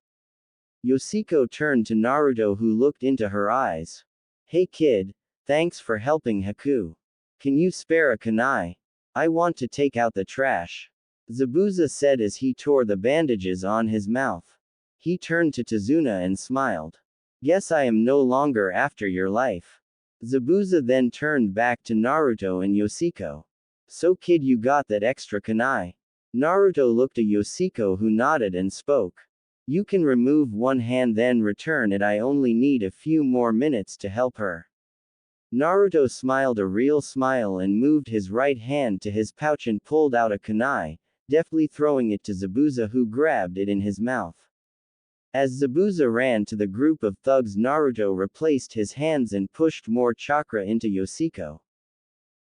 Yoshiko turned to Naruto who looked into her eyes. "Hey kid, thanks for helping Haku. Can you spare a kunai? I want to take out the trash." Zabuza said as he tore the bandages on his mouth. He turned to Tazuna and smiled. "Guess I am no longer after your life." Zabuza then turned back to Naruto and Yoshiko. "So kid, you got that extra kunai?" Naruto looked at Yoshiko who nodded and spoke. "You can remove one hand then return it. I only need a few more minutes to help her." Naruto smiled a real smile and moved his right hand to his pouch and pulled out a kunai, deftly throwing it to Zabuza who grabbed it in his mouth. As Zabuza ran to the group of thugs, Naruto replaced his hands and pushed more chakra into Yoshiko.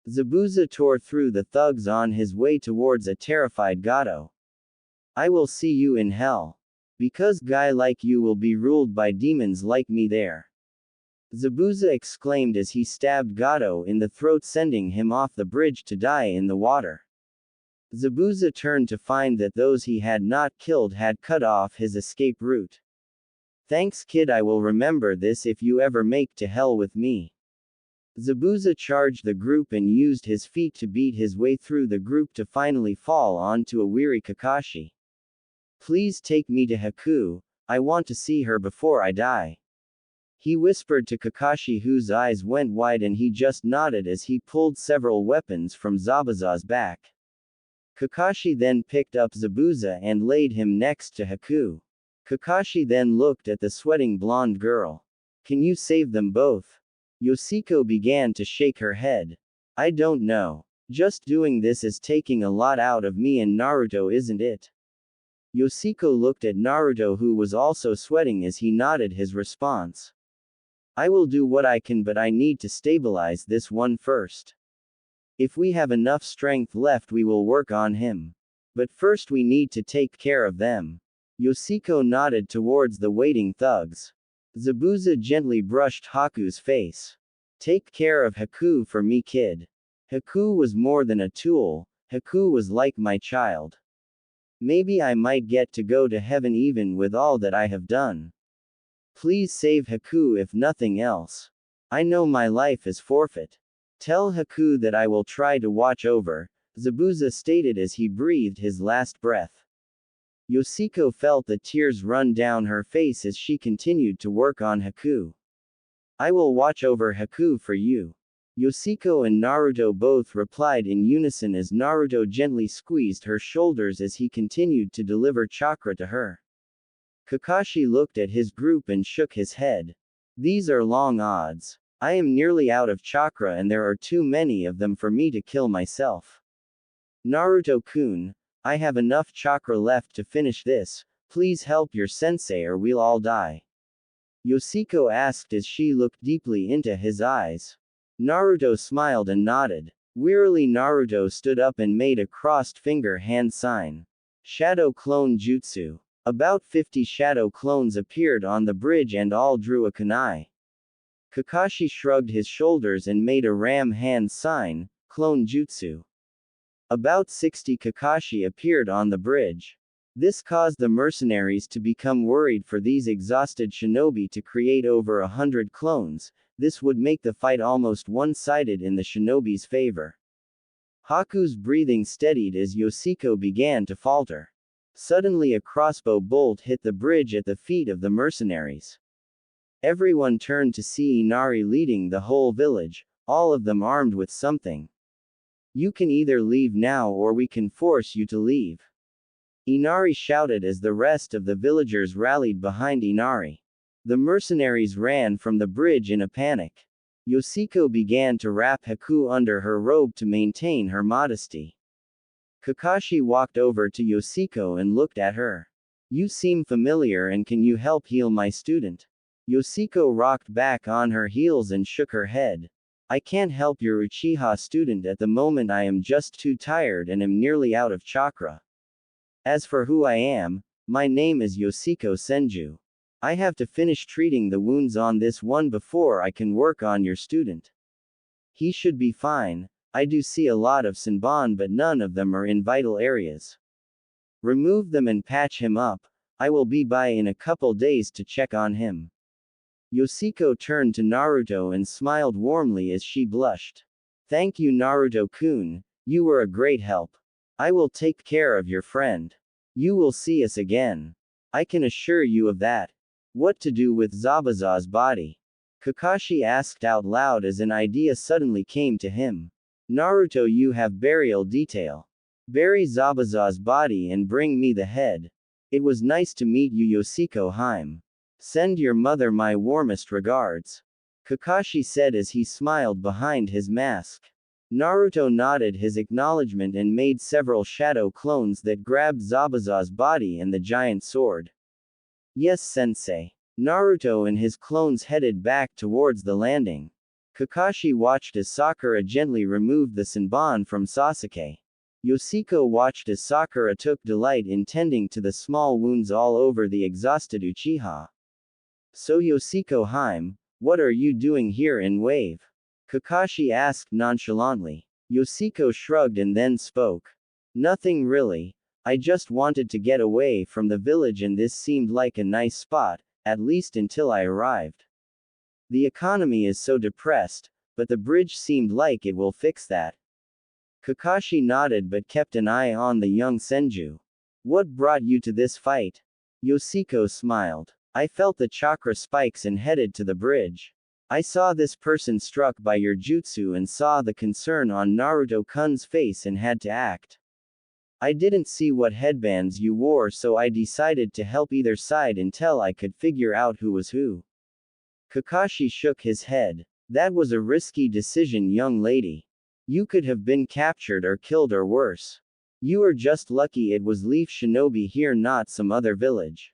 Zabuza tore through the thugs on his way towards a terrified Gato. "I will see you in hell. Because guy like you will be ruled by demons like me there." Zabuza exclaimed as he stabbed Gato in the throat, sending him off the bridge to die in the water. Zabuza turned to find that those he had not killed had cut off his escape route. "Thanks kid, I will remember this if you ever make to hell with me." Zabuza charged the group and used his feet to beat his way through the group to finally fall onto a weary Kakashi. "Please take me to Haku, I want to see her before I die." He whispered to Kakashi whose eyes went wide and he just nodded as he pulled several weapons from Zabuza's back. Kakashi then picked up Zabuza and laid him next to Haku. Kakashi then looked at the sweating blonde girl. "Can you save them both?" Yoshiko began to shake her head. "I don't know. Just doing this is taking a lot out of me and Naruto, isn't it?" Yoshiko looked at Naruto who was also sweating as he nodded his response. "I will do what I can, but I need to stabilize this one first. If we have enough strength left we will work on him. But first we need to take care of them." Yoshiko nodded towards the waiting thugs. Zabuza gently brushed Haku's face. Take care of Haku for me, kid. Haku was more than a tool, Haku was like my child. Maybe I might get to go to heaven even with all that I have done. Please save Haku if nothing else. I know my life is forfeit. Tell Haku that I will try to watch over, Zabuza stated as he breathed his last breath. Yoshiko felt the tears run down her face as she continued to work on Haku. I will watch over Haku for you. Yoshiko and Naruto both replied in unison as Naruto gently squeezed her shoulders as he continued to deliver chakra to her. Kakashi looked at his group and shook his head. These are long odds. I am nearly out of chakra and there are too many of them for me to kill myself. Naruto-kun, I have enough chakra left to finish this, please help your sensei or we'll all die. Yoshiko asked as she looked deeply into his eyes. Naruto smiled and nodded. Wearily Naruto stood up and made a crossed finger hand sign. Shadow Clone Jutsu. About 50 shadow clones appeared on the bridge and all drew a kunai. Kakashi shrugged his shoulders and made a ram hand sign, clone jutsu. About 60 Kakashi appeared on the bridge. This caused the mercenaries to become worried for these exhausted shinobi to create over 100 clones. This would make the fight almost one-sided in the shinobi's favor. Haku's breathing steadied as Yoshiko began to falter. Suddenly a crossbow bolt hit the bridge at the feet of the mercenaries. Everyone turned to see Inari leading the whole village, all of them armed with something. You can either leave now or we can force you to leave. Inari shouted as the rest of the villagers rallied behind Inari. The mercenaries ran from the bridge in a panic. Yoshiko began to wrap Haku under her robe to maintain her modesty. Kakashi walked over to Yoshiko and looked at her. You seem familiar and can you help heal my student? Yoshiko rocked back on her heels and shook her head. I can't help your Uchiha student at the moment, I am just too tired and am nearly out of chakra. As for who I am, my name is Yoshiko Senju. I have to finish treating the wounds on this one before I can work on your student. He should be fine. I do see a lot of Senbon but none of them are in vital areas. Remove them and patch him up. I will be by in a couple days to check on him. Yoshiko turned to Naruto and smiled warmly as she blushed. Thank you Naruto-kun, you were a great help. I will take care of your friend. You will see us again. I can assure you of that. What to do with Zabuza's body? Kakashi asked out loud as an idea suddenly came to him. Naruto, you have burial detail. Bury Zabuza's body and bring me the head. It was nice to meet you Yoshiko Haim. Send your mother my warmest regards. Kakashi said as he smiled behind his mask. Naruto nodded his acknowledgement and made several shadow clones that grabbed Zabuza's body and the giant sword. Yes sensei. Naruto and his clones headed back towards the landing. Kakashi watched as Sakura gently removed the Senbon from Sasuke. Yoshiko watched as Sakura took delight in tending to the small wounds all over the exhausted Uchiha. So Yoshiko Haim, what are you doing here in Wave? Kakashi asked nonchalantly. Yoshiko shrugged and then spoke. Nothing really. I just wanted to get away from the village and this seemed like a nice spot, at least until I arrived. The economy is so depressed, but the bridge seemed like it will fix that. Kakashi nodded but kept an eye on the young Senju. What brought you to this fight? Yoshiko smiled. I felt the chakra spikes and headed to the bridge. I saw this person struck by your jutsu and saw the concern on Naruto-kun's face and had to act. I didn't see what headbands you wore so I decided to help either side until I could figure out who was who. Kakashi shook his head. That was a risky decision young lady. You could have been captured or killed or worse. You are just lucky it was Leaf Shinobi here not some other village.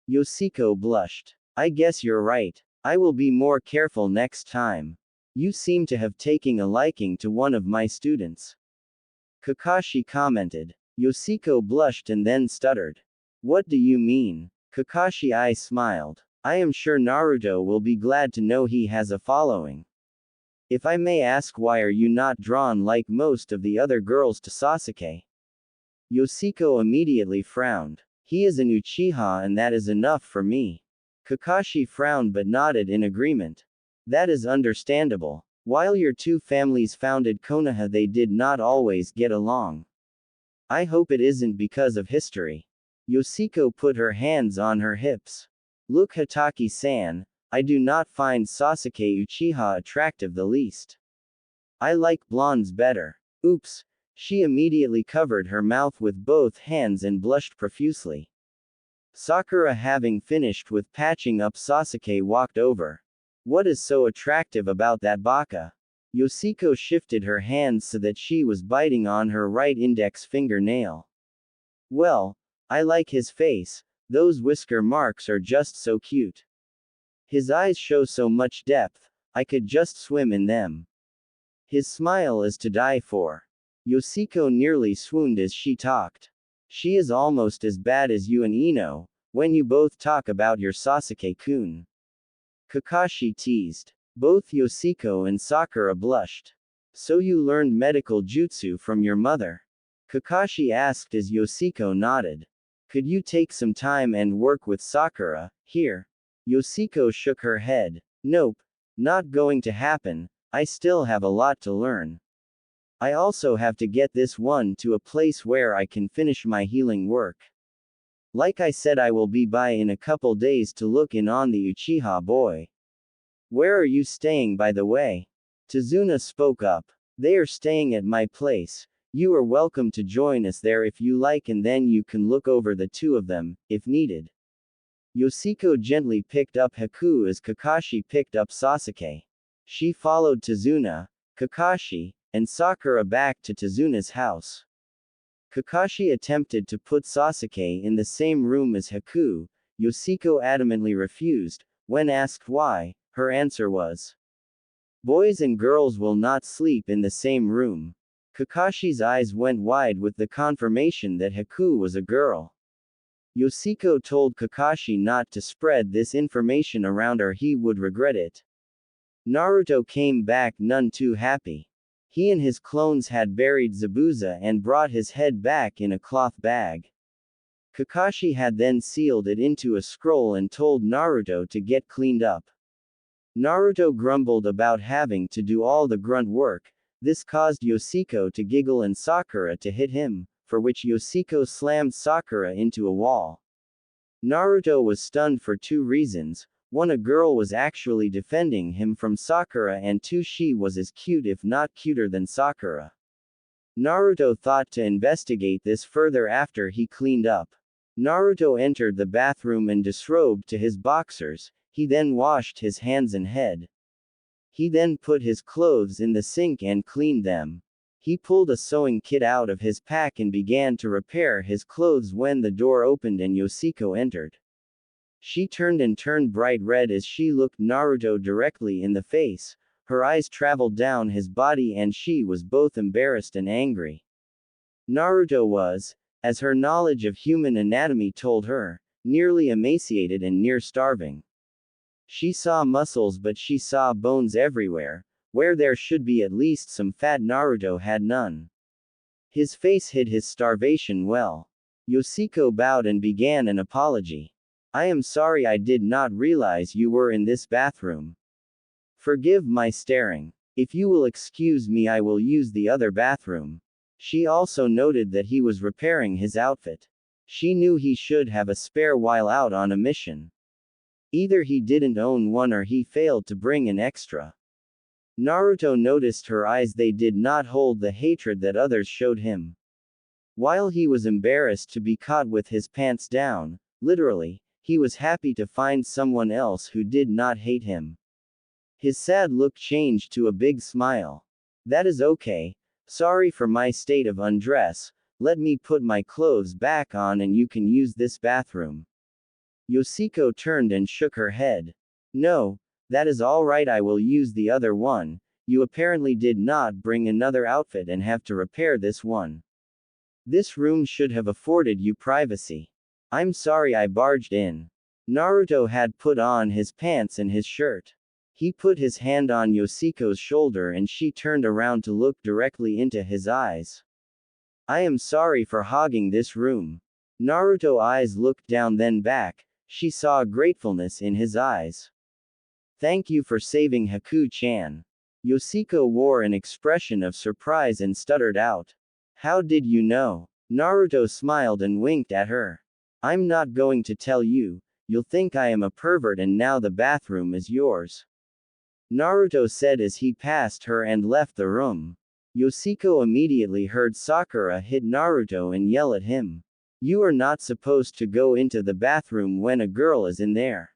Yoshiko blushed. I guess you're right. I will be more careful next time. You seem to have taken a liking to one of my students. Kakashi commented. Yoshiko blushed and then stuttered. What do you mean? Kakashi I smiled. I am sure Naruto will be glad to know he has a following. If I may ask, why are you not drawn like most of the other girls to Sasuke? Yoshiko immediately frowned. He is an Uchiha and that is enough for me. Kakashi frowned but nodded in agreement. That is understandable. While your two families founded Konoha, they did not always get along. I hope it isn't because of history. Yoshiko put her hands on her hips. Look, Hataki-san, I do not find Sasuke Uchiha attractive the least. I like blondes better. Oops. She immediately covered her mouth with both hands and blushed profusely. Sakura, having finished with patching up Sasuke, walked over. What is so attractive about that baka? Yoshiko shifted her hands so that she was biting on her right index fingernail. Well, I like his face, those whisker marks are just so cute. His eyes show so much depth, I could just swim in them. His smile is to die for. Yoshiko nearly swooned as she talked. She is almost as bad as you and Ino, when you both talk about your Sasuke-kun. Kakashi teased. Both Yoshiko and Sakura blushed. So you learned medical jutsu from your mother? Kakashi asked as Yoshiko nodded. Could you take some time and work with Sakura, here? Yoshiko shook her head. Nope. Not going to happen, I still have a lot to learn. I also have to get this one to a place where I can finish my healing work. Like I said, I will be by in a couple days to look in on the Uchiha boy. Where are you staying, by the way? Tazuna spoke up. They are staying at my place. You are welcome to join us there if you like, and then you can look over the two of them, if needed. Yoshiko gently picked up Haku as Kakashi picked up Sasuke. She followed Tazuna, Kakashi, and Sakura back to Tazuna's house. Kakashi attempted to put Sasuke in the same room as Haku. Yoshiko adamantly refused. When asked why, her answer was, boys and girls will not sleep in the same room. Kakashi's eyes went wide with the confirmation that Haku was a girl. Yoshiko told Kakashi not to spread this information around or he would regret it. Naruto came back none too happy. He and his clones had buried Zabuza and brought his head back in a cloth bag. Kakashi had then sealed it into a scroll and told Naruto to get cleaned up. Naruto grumbled about having to do all the grunt work. This caused Yoshiko to giggle and Sakura to hit him, for which Yoshiko slammed Sakura into a wall. Naruto was stunned for two reasons. One, a girl was actually defending him from Sakura, and two, she was as cute if not cuter than Sakura. Naruto thought to investigate this further after he cleaned up. Naruto entered the bathroom and disrobed to his boxers. He then washed his hands and head. He then put his clothes in the sink and cleaned them. He pulled a sewing kit out of his pack and began to repair his clothes when the door opened and Yoshiko entered. She turned bright red as she looked Naruto directly in the face. Her eyes traveled down his body and she was both embarrassed and angry. Naruto was, as her knowledge of human anatomy told her, nearly emaciated and near starving. She saw muscles but she saw bones everywhere. Where there should be at least some fat, Naruto had none. His face hid his starvation well. Yoshiko bowed and began an apology. I am sorry, I did not realize you were in this bathroom. Forgive my staring. If you will excuse me, I will use the other bathroom. She also noted that he was repairing his outfit. She knew he should have a spare while out on a mission. Either he didn't own one or he failed to bring an extra. Naruto noticed her eyes, they did not hold the hatred that others showed him. While he was embarrassed to be caught with his pants down, literally, he was happy to find someone else who did not hate him. His sad look changed to a big smile. That is okay. Sorry for my state of undress. Let me put my clothes back on and you can use this bathroom. Yoshiko turned and shook her head. No, that is all right, I will use the other one. You apparently did not bring another outfit and have to repair this one. This room should have afforded you privacy. I'm sorry I barged in. Naruto had put on his pants and his shirt. He put his hand on Yoshiko's shoulder and she turned around to look directly into his eyes. I am sorry for hogging this room. Naruto's eyes looked down then back, she saw gratefulness in his eyes. Thank you for saving Haku-chan. Yoshiko wore an expression of surprise and stuttered out. How did you know? Naruto smiled and winked at her. I'm not going to tell you, you'll think I am a pervert and now the bathroom is yours. Naruto said as he passed her and left the room. Yoshiko immediately heard Sakura hit Naruto and yell at him. You are not supposed to go into the bathroom when a girl is in there.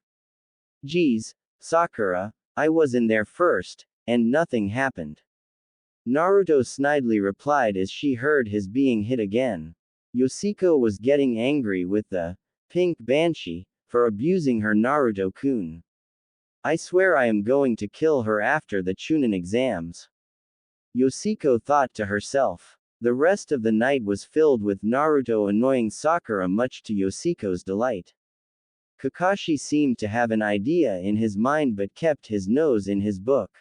Geez, Sakura, I was in there first, and nothing happened. Naruto snidely replied as she heard his being hit again. Yoshiko was getting angry with the pink banshee for abusing her Naruto-kun. I swear I am going to kill her after the Chunin exams. Yoshiko thought to herself. The rest of the night was filled with Naruto annoying Sakura much to Yoshiko's delight. Kakashi seemed to have an idea in his mind but kept his nose in his book.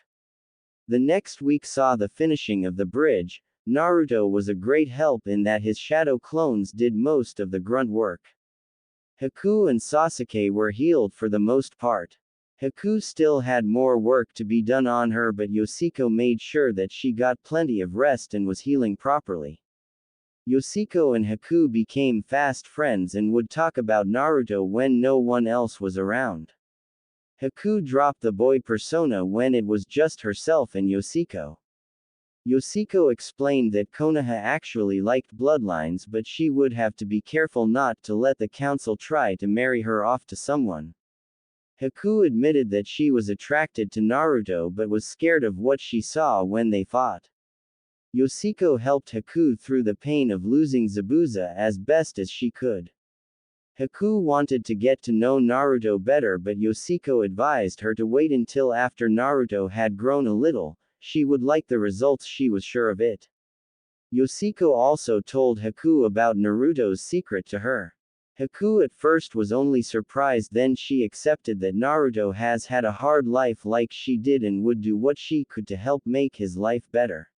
The next week saw the finishing of the bridge. Naruto was a great help in that his shadow clones did most of the grunt work. Haku and Sasuke were healed for the most part. Haku still had more work to be done on her but Yoshiko made sure that she got plenty of rest and was healing properly. Yoshiko and Haku became fast friends and would talk about Naruto when no one else was around. Haku dropped the boy persona when it was just herself and Yoshiko. Yoshiko explained that Konoha actually liked bloodlines but she would have to be careful not to let the council try to marry her off to someone. Haku admitted that she was attracted to Naruto but was scared of what she saw when they fought. Yoshiko helped Haku through the pain of losing Zabuza as best as she could. Haku wanted to get to know Naruto better but Yoshiko advised her to wait until after Naruto had grown a little, she would like the results, she was sure of it. Yoshiko also told Haku about Naruto's secret to her. Haku at first was only surprised, then she accepted that Naruto has had a hard life like she did and would do what she could to help make his life better.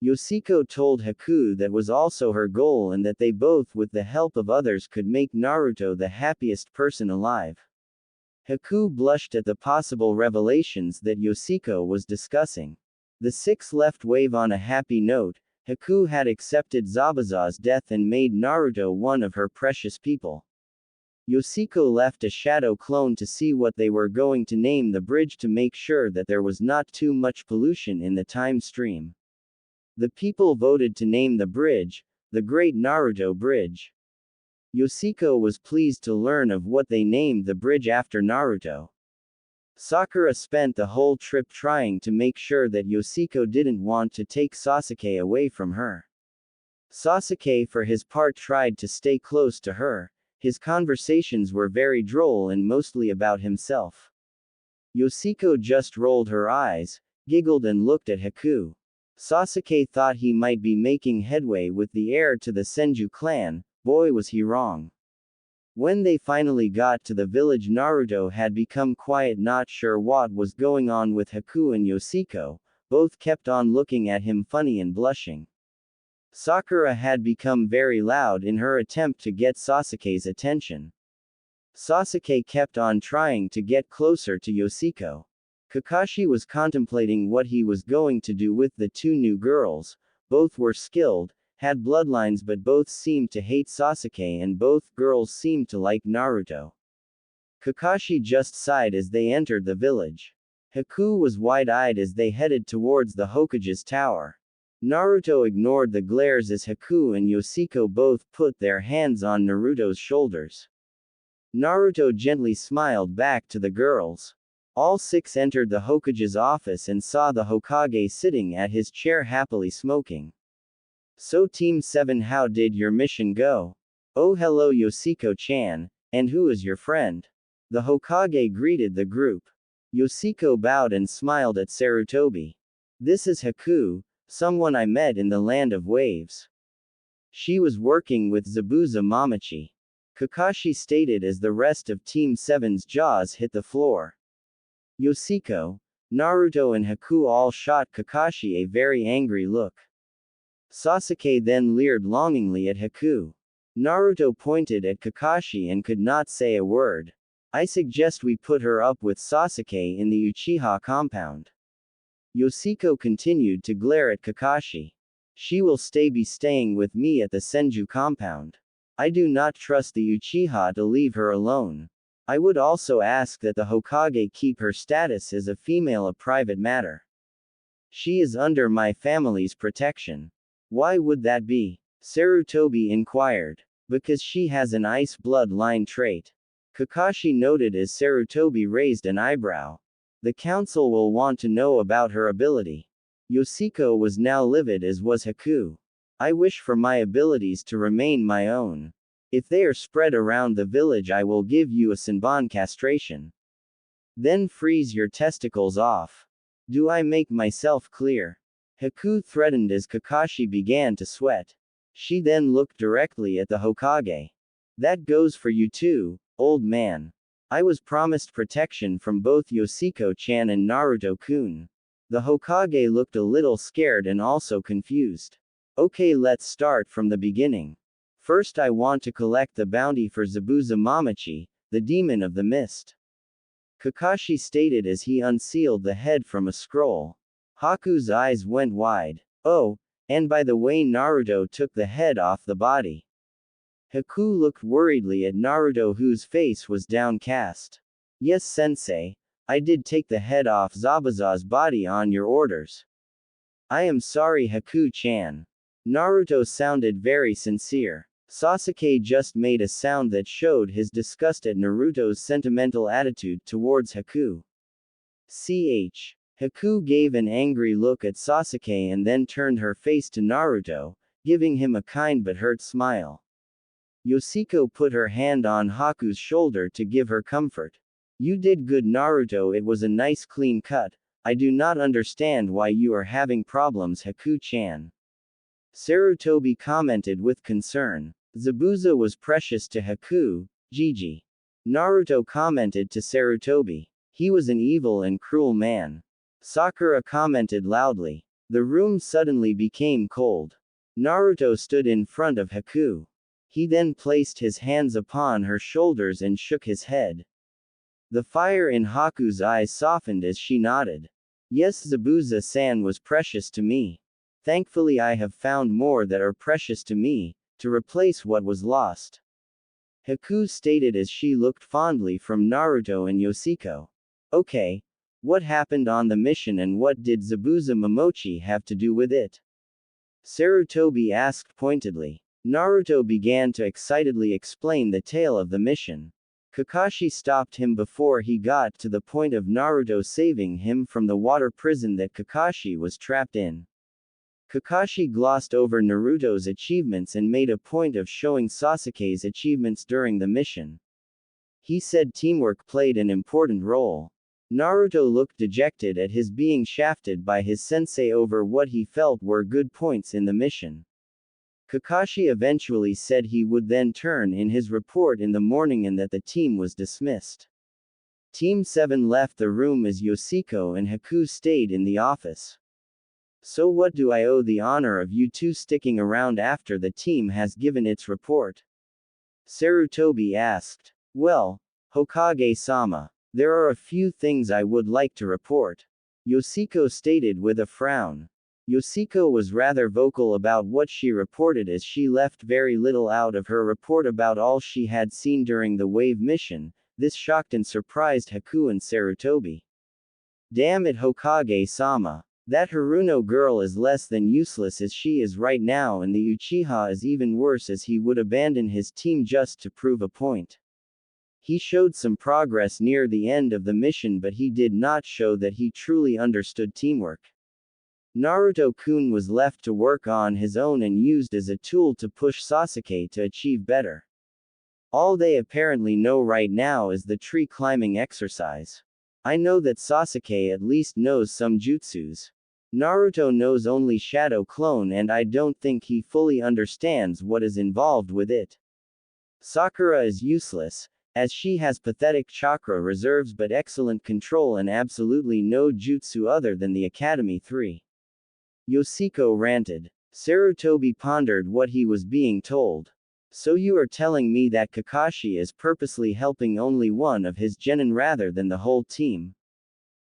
Yoshiko told Haku that was also her goal and that they both with the help of others could make Naruto the happiest person alive. Haku blushed at the possible revelations that Yoshiko was discussing. The six left wave on a happy note. Haku had accepted Zabuza's death and made Naruto one of her precious people. Yoshiko left a shadow clone to see what they were going to name the bridge to make sure that there was not too much pollution in the time stream. The people voted to name the bridge, the Great Naruto Bridge. Yoshiko was pleased to learn of what they named the bridge after Naruto. Sakura spent the whole trip trying to make sure that Yoshiko didn't want to take Sasuke away from her. Sasuke for his part tried to stay close to her. His conversations were very droll and mostly about himself. Yoshiko just rolled her eyes, giggled and looked at Haku. Sasuke thought he might be making headway with the heir to the Senju clan. Boy was he wrong. When they finally got to the village, Naruto had become quiet, not sure what was going on with Haku and Yoshiko. Both kept on looking at him funny and blushing. Sakura had become very loud in her attempt to get Sasuke's attention. Sasuke kept on trying to get closer to Yoshiko. Kakashi was contemplating what he was going to do with the two new girls. Both were skilled, had bloodlines, but both seemed to hate Sasuke and both girls seemed to like Naruto. Kakashi just sighed as they entered the village. Haku was wide-eyed as they headed towards the Hokage's tower. Naruto ignored the glares as Haku and Yoshiko both put their hands on Naruto's shoulders. Naruto gently smiled back to the girls. All six entered the Hokage's office and saw the Hokage sitting at his chair happily smoking. So Team 7, how did your mission go? Oh hello Yoshiko-chan, and who is your friend? The Hokage greeted the group. Yoshiko bowed and smiled at Sarutobi. This is Haku, someone I met in the land of waves. She was working with Zabuza Mamachi. Kakashi stated as the rest of Team 7's jaws hit the floor. Yoshiko, Naruto and Haku all shot Kakashi a very angry look. Sasuke then leered longingly at Haku. Naruto pointed at Kakashi and could not say a word. I suggest we put her up with Sasuke in the Uchiha compound. Yoshiko continued to glare at Kakashi. She will be staying with me at the Senju compound. I do not trust the Uchiha to leave her alone. I would also ask that the Hokage keep her status as a female a private matter. She is under my family's protection. Why would that be? Sarutobi inquired. Because she has an ice blood-line trait. Kakashi noted as Sarutobi raised an eyebrow. The council will want to know about her ability. Yoshiko was now livid as was Haku. I wish for my abilities to remain my own. If they are spread around the village I will give you a Senbon castration. Then freeze your testicles off. Do I make myself clear? Haku threatened as Kakashi began to sweat. She then looked directly at the Hokage. That goes for you too, old man. I was promised protection from both Yoshiko-chan and Naruto-kun. The Hokage looked a little scared and also confused. Okay, let's start from the beginning. First I want to collect the bounty for Zabuza Mamachi, the demon of the mist. Kakashi stated as he unsealed the head from a scroll. Haku's eyes went wide. Oh, and by the way Naruto took the head off the body. Haku looked worriedly at Naruto whose face was downcast. Yes sensei, I did take the head off Zabuza's body on your orders. I am sorry Haku-chan. Naruto sounded very sincere. Sasuke just made a sound that showed his disgust at Naruto's sentimental attitude towards Haku. Haku gave an angry look at Sasuke and then turned her face to Naruto, giving him a kind but hurt smile. Yoshiko put her hand on Haku's shoulder to give her comfort. You did good Naruto, it was a nice clean cut. I do not understand why you are having problems Haku-chan. Sarutobi commented with concern. Zabuza was precious to Haku, Gigi. Naruto commented to Sarutobi. He was an evil and cruel man. Sakura commented loudly. The room suddenly became cold. Naruto stood in front of Haku. He then placed his hands upon her shoulders and shook his head. The fire in Haku's eyes softened as she nodded. Yes, Zabuza-san was precious to me. Thankfully I have found more that are precious to me, to replace what was lost. Haku stated as she looked fondly from Naruto and Yoshiko. Okay. What happened on the mission and what did Zabuza Momochi have to do with it? Sarutobi asked pointedly. Naruto began to excitedly explain the tale of the mission. Kakashi stopped him before he got to the point of Naruto saving him from the water prison that Kakashi was trapped in. Kakashi glossed over Naruto's achievements and made a point of showing Sasuke's achievements during the mission. He said teamwork played an important role. Naruto looked dejected at his being shafted by his sensei over what he felt were good points in the mission. Kakashi eventually said he would then turn in his report in the morning and that the team was dismissed. Team 7 left the room as Yoshiko and Haku stayed in the office. So what do I owe the honor of you two sticking around after the team has given its report? Sarutobi asked. Well, Hokage-sama, there are a few things I would like to report. Yoshiko stated with a frown. Yoshiko was rather vocal about what she reported as she left very little out of her report about all she had seen during the wave mission. This shocked and surprised Haku and Sarutobi. Damn it Hokage-sama. That Haruno girl is less than useless as she is right now and the Uchiha is even worse as he would abandon his team just to prove a point. He showed some progress near the end of the mission but he did not show that he truly understood teamwork. Naruto-kun was left to work on his own and used as a tool to push Sasuke to achieve better. All they apparently know right now is the tree climbing exercise. I know that Sasuke at least knows some jutsus. Naruto knows only Shadow Clone and I don't think he fully understands what is involved with it. Sakura is useless, as she has pathetic chakra reserves but excellent control and absolutely no jutsu other than the Academy 3. Yoshiko ranted. Sarutobi pondered what he was being told. So you are telling me that Kakashi is purposely helping only one of his genin rather than the whole team?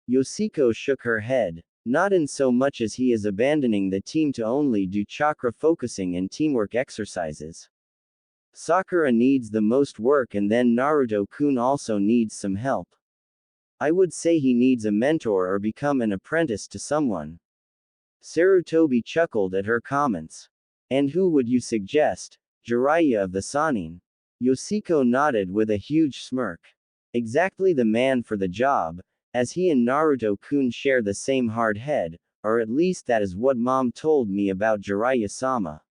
Yoshiko shook her head. Not in so much as he is abandoning the team to only do chakra focusing and teamwork exercises. Sakura needs the most work and then Naruto-kun also needs some help. I would say he needs a mentor or become an apprentice to someone. Sarutobi chuckled at her comments. And who would you suggest? Jiraiya of the Sannin. Yoshiko nodded with a huge smirk. Exactly the man for the job, as he and Naruto-kun share the same hard head, or at least that is what mom told me about Jiraiya-sama.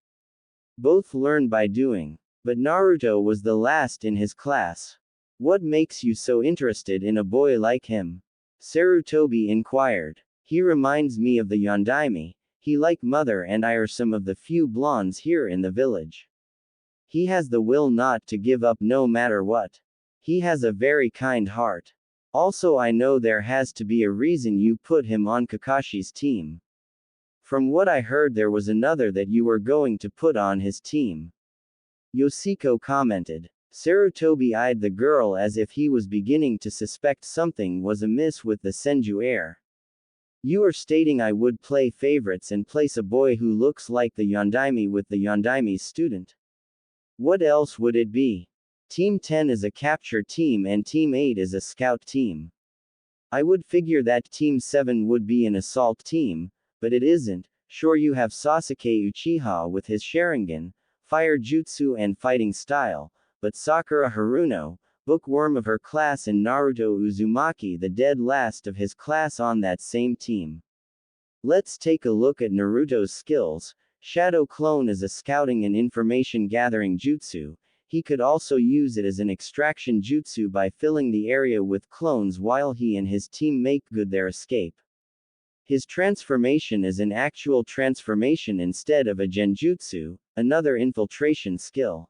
Both learn by doing. But Naruto was the last in his class. What makes you so interested in a boy like him? Sarutobi inquired. He reminds me of the Yondaime. He like mother and I are some of the few blondes here in the village. He has the will not to give up no matter what. He has a very kind heart. Also I know there has to be a reason you put him on Kakashi's team. From what I heard there was another that you were going to put on his team. Yoshiko commented. Sarutobi eyed the girl as if he was beginning to suspect something was amiss with the Senju air. You are stating I would play favorites and place a boy who looks like the Yondaime with the Yondaime's student. What else would it be? Team 10 is a capture team and Team 8 is a scout team. I would figure that Team 7 would be an assault team, but it isn't. Sure you have Sasuke Uchiha with his Sharingan, fire jutsu and fighting style, but Sakura Haruno, bookworm of her class and Naruto Uzumaki the dead last of his class on that same team. Let's take a look at Naruto's skills. Shadow Clone is a scouting and information gathering jutsu. He could also use it as an extraction jutsu by filling the area with clones while he and his team make good their escape. His transformation is an actual transformation instead of a genjutsu, another infiltration skill.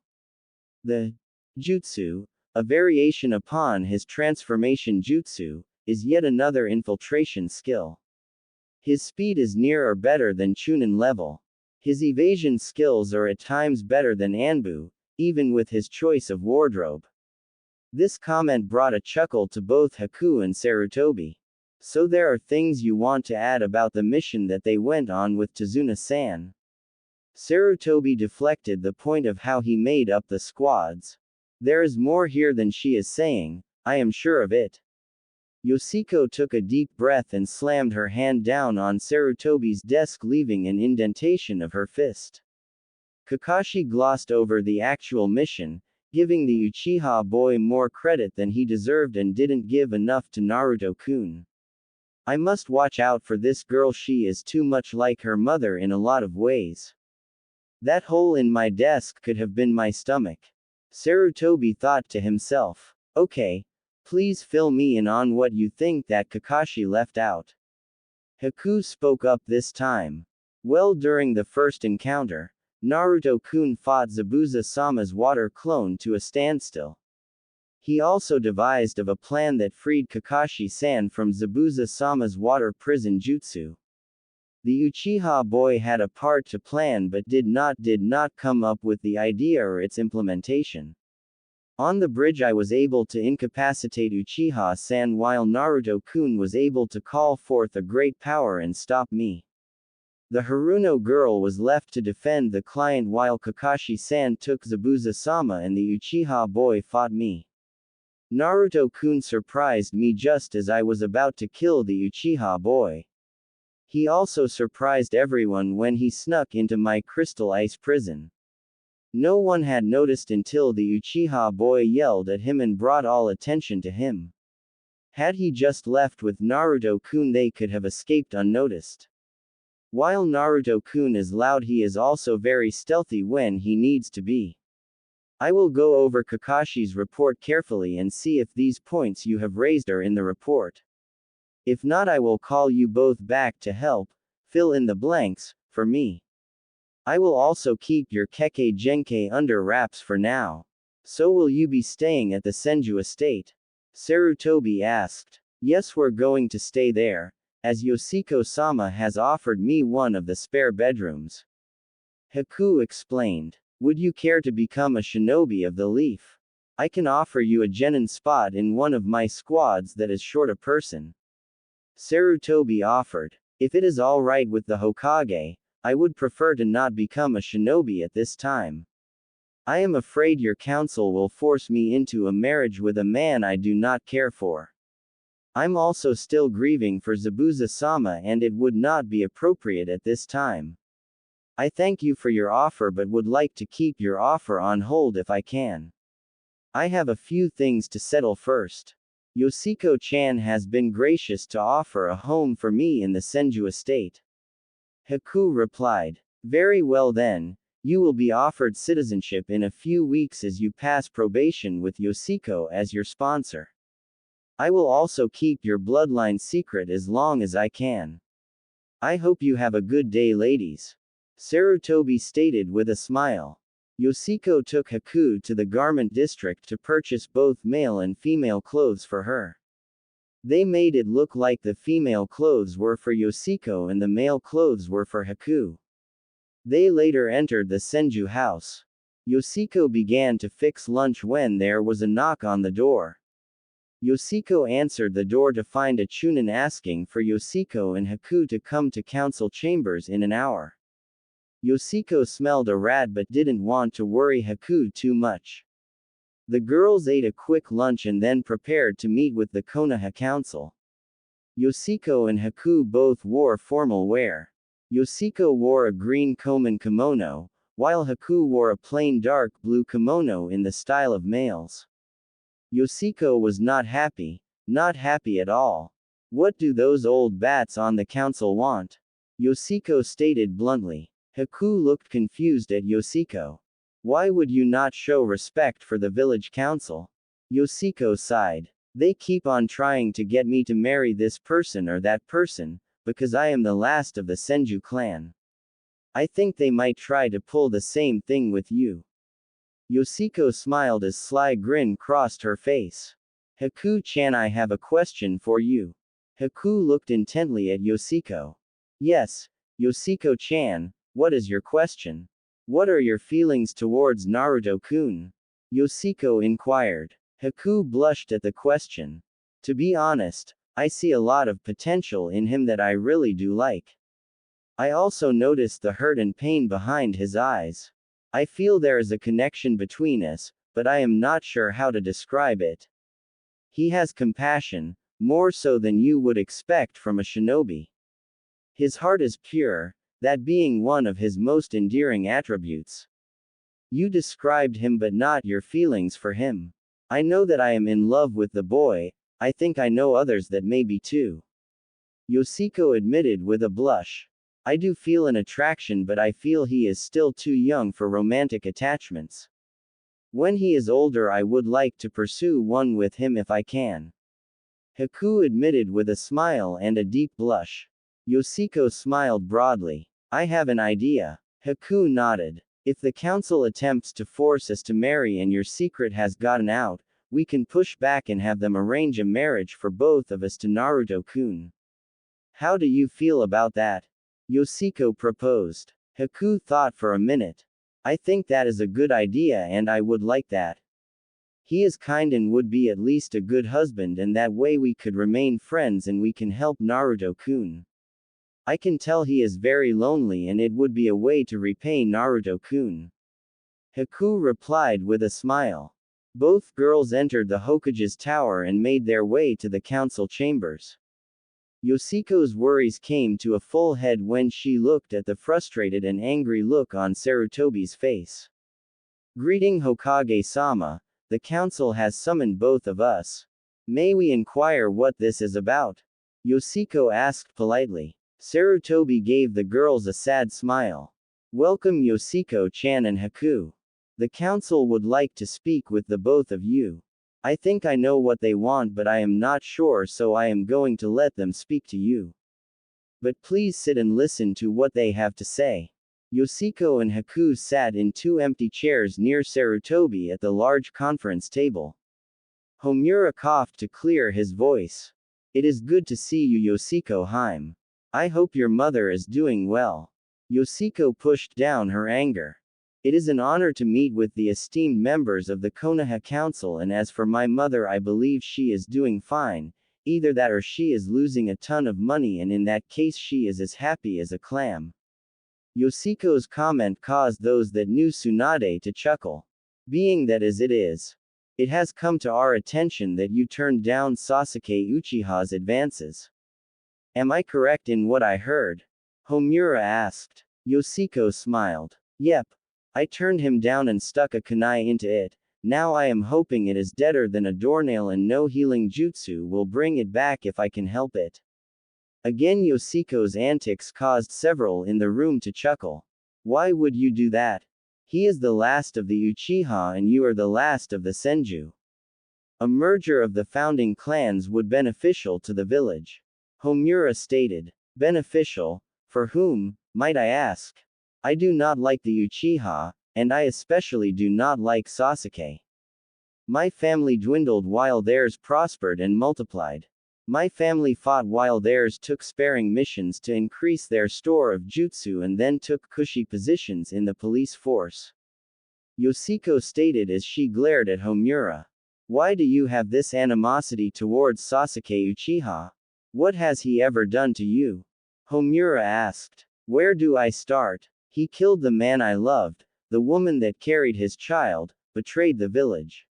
The jutsu, a variation upon his transformation jutsu, is yet another infiltration skill. His speed is near or better than Chunin level. His evasion skills are at times better than Anbu, even with his choice of wardrobe. This comment brought a chuckle to both Haku and Sarutobi. So there are things you want to add about the mission that they went on with Tazuna-san. Sarutobi deflected the point of how he made up the squads. There is more here than she is saying, I am sure of it. Yoshiko took a deep breath and slammed her hand down on Sarutobi's desk, leaving an indentation of her fist. Kakashi glossed over the actual mission, giving the Uchiha boy more credit than he deserved and didn't give enough to Naruto-kun. I must watch out for this girl, she is too much like her mother in a lot of ways. That hole in my desk could have been my stomach. Sarutobi thought to himself. Okay. Please fill me in on what you think that Kakashi left out. Haku spoke up this time. Well, during the first encounter, Naruto-kun fought Zabuza-sama's water clone to a standstill. He also devised of a plan that freed Kakashi-san from Zabuza-sama's water prison jutsu. The Uchiha boy had a part to plan but did not come up with the idea or its implementation. On the bridge I was able to incapacitate Uchiha-san while Naruto-kun was able to call forth a great power and stop me. The Haruno girl was left to defend the client while Kakashi-san took Zabuza-sama and the Uchiha boy fought me. Naruto-kun surprised me just as I was about to kill the Uchiha boy. He also surprised everyone when he snuck into my crystal ice prison. No one had noticed until the Uchiha boy yelled at him and brought all attention to him. Had he just left with Naruto-kun they could have escaped unnoticed. While Naruto-kun is loud he is also very stealthy when he needs to be. I will go over Kakashi's report carefully and see if these points you have raised are in the report. If not I will call you both back to help, fill in the blanks, for me. I will also keep your Kekkei Genkai under wraps for now. So will you be staying at the Senju estate? Sarutobi asked. Yes, we're going to stay there, as Yoshiko-sama has offered me one of the spare bedrooms. Haku explained. Would you care to become a shinobi of the leaf? I can offer you a genin spot in one of my squads that is short a person. Sarutobi offered. If it is all right with the Hokage, I would prefer to not become a shinobi at this time. I am afraid your council will force me into a marriage with a man I do not care for. I'm also still grieving for Zabuza-sama and it would not be appropriate at this time. I thank you for your offer but would like to keep your offer on hold if I can. I have a few things to settle first. Yoshiko-chan has been gracious to offer a home for me in the Senju estate. Haku replied. Very well then, you will be offered citizenship in a few weeks as you pass probation with Yoshiko as your sponsor. I will also keep your bloodline secret as long as I can. I hope you have a good day, ladies. Sarutobi stated with a smile. Yoshiko took Haku to the garment district to purchase both male and female clothes for her. They made it look like the female clothes were for Yoshiko and the male clothes were for Haku. They later entered the Senju house. Yoshiko began to fix lunch when there was a knock on the door. Yoshiko answered the door to find a chunin asking for Yoshiko and Haku to come to council chambers in an hour. Yoshiko smelled a rat but didn't want to worry Haku too much. The girls ate a quick lunch and then prepared to meet with the Konoha council. Yoshiko and Haku both wore formal wear. Yoshiko wore a green Koman kimono, while Haku wore a plain dark blue kimono in the style of males. Yoshiko was not happy at all. What do those old bats on the council want? Yoshiko stated bluntly. Haku looked confused at Yoshiko. Why would you not show respect for the village council? Yoshiko sighed. They keep on trying to get me to marry this person or that person, because I am the last of the Senju clan. I think they might try to pull the same thing with you. Yoshiko smiled as sly grin crossed her face. Haku-chan, I have a question for you. Haku looked intently at Yoshiko. Yes, Yoshiko-chan, what is your question? What are your feelings towards Naruto-kun? Yoshiko inquired. Haku blushed at the question. To be honest, I see a lot of potential in him that I really do like. I also noticed the hurt and pain behind his eyes. I feel there is a connection between us, but I am not sure how to describe it. He has compassion, more so than you would expect from a shinobi. His heart is pure, that being one of his most endearing attributes. You described him but not your feelings for him. I know that I am in love with the boy, I think I know others that may be too. Yoshiko admitted with a blush. I do feel an attraction but I feel he is still too young for romantic attachments. When he is older I would like to pursue one with him if I can. Haku admitted with a smile and a deep blush. Yoshiko smiled broadly. I have an idea. Haku nodded. If the council attempts to force us to marry and your secret has gotten out, we can push back and have them arrange a marriage for both of us to Naruto-kun. How do you feel about that? Yoshiko proposed. Haku thought for a minute. I think that is a good idea and I would like that. He is kind and would be at least a good husband and that way we could remain friends and we can help Naruto-kun. I can tell he is very lonely and it would be a way to repay Naruto-kun. Haku replied with a smile. Both girls entered the Hokage's tower and made their way to the council chambers. Yoshiko's worries came to a full head when she looked at the frustrated and angry look on Sarutobi's face. Greeting Hokage-sama, the council has summoned both of us. May we inquire what this is about? Yoshiko asked politely. Sarutobi gave the girls a sad smile. Welcome Yoshiko-chan and Haku. The council would like to speak with the both of you. I think I know what they want but I am not sure so I am going to let them speak to you. But please sit and listen to what they have to say. Yoshiko and Haku sat in two empty chairs near Sarutobi at the large conference table. Homura coughed to clear his voice. It is good to see you, Yoshiko Haim. I hope your mother is doing well. Yoshiko pushed down her anger. It is an honor to meet with the esteemed members of the Konoha Council, and as for my mother, I believe she is doing fine. Either that or she is losing a ton of money, and in that case she is as happy as a clam. Yoshiko's comment caused those that knew Tsunade to chuckle. Being that as it is, it has come to our attention that you turned down Sasuke Uchiha's advances. Am I correct in what I heard? Homura asked. Yoshiko smiled. Yep. I turned him down and stuck a kunai into it. Now I am hoping it is deader than a doornail and no healing jutsu will bring it back if I can help it. Again, Yoshiko's antics caused several in the room to chuckle. Why would you do that? He is the last of the Uchiha and you are the last of the Senju. A merger of the founding clans would be beneficial to the village. Homura stated. Beneficial? For whom, might I ask? I do not like the Uchiha, and I especially do not like Sasuke. My family dwindled while theirs prospered and multiplied. My family fought while theirs took sparing missions to increase their store of jutsu and then took cushy positions in the police force. Yoshiko stated as she glared at Homura. Why do you have this animosity towards Sasuke Uchiha? What has he ever done to you? Homura asked. Where do I start? He killed the man I loved, the woman that carried his child, betrayed the village.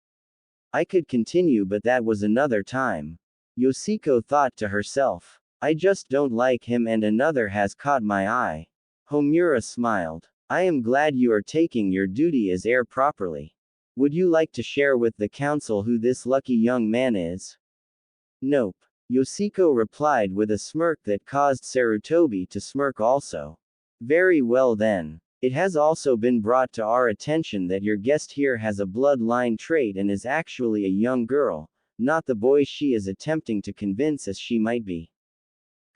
I could continue, but that was another time. Yoshiko thought to herself. I just don't like him, and another has caught my eye. Homura smiled. I am glad you are taking your duty as heir properly. Would you like to share with the council who this lucky young man is? Nope. Yoshiko replied with a smirk that caused Sarutobi to smirk also. Very well then. It has also been brought to our attention that your guest here has a bloodline trait and is actually a young girl, not the boy she is attempting to convince as she might be.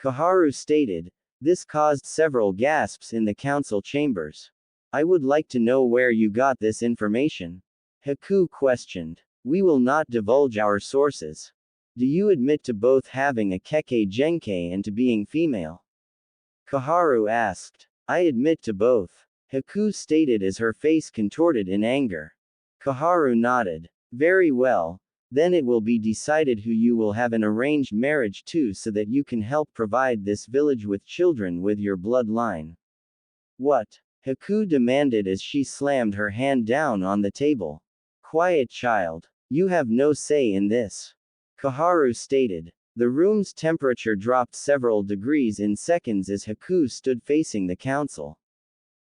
Kaharu stated. This caused several gasps in the council chambers. I would like to know where you got this information. Haku questioned. We will not divulge our sources. Do you admit to both having a keke genkai and to being female? Kaharu asked. I admit to both. Haku stated as her face contorted in anger. Kaharu nodded. Very well. Then it will be decided who you will have an arranged marriage to so that you can help provide this village with children with your bloodline. What? Haku demanded as she slammed her hand down on the table. Quiet, child. You have no say in this. Kaharu stated. The room's temperature dropped several degrees in seconds as Haku stood facing the council.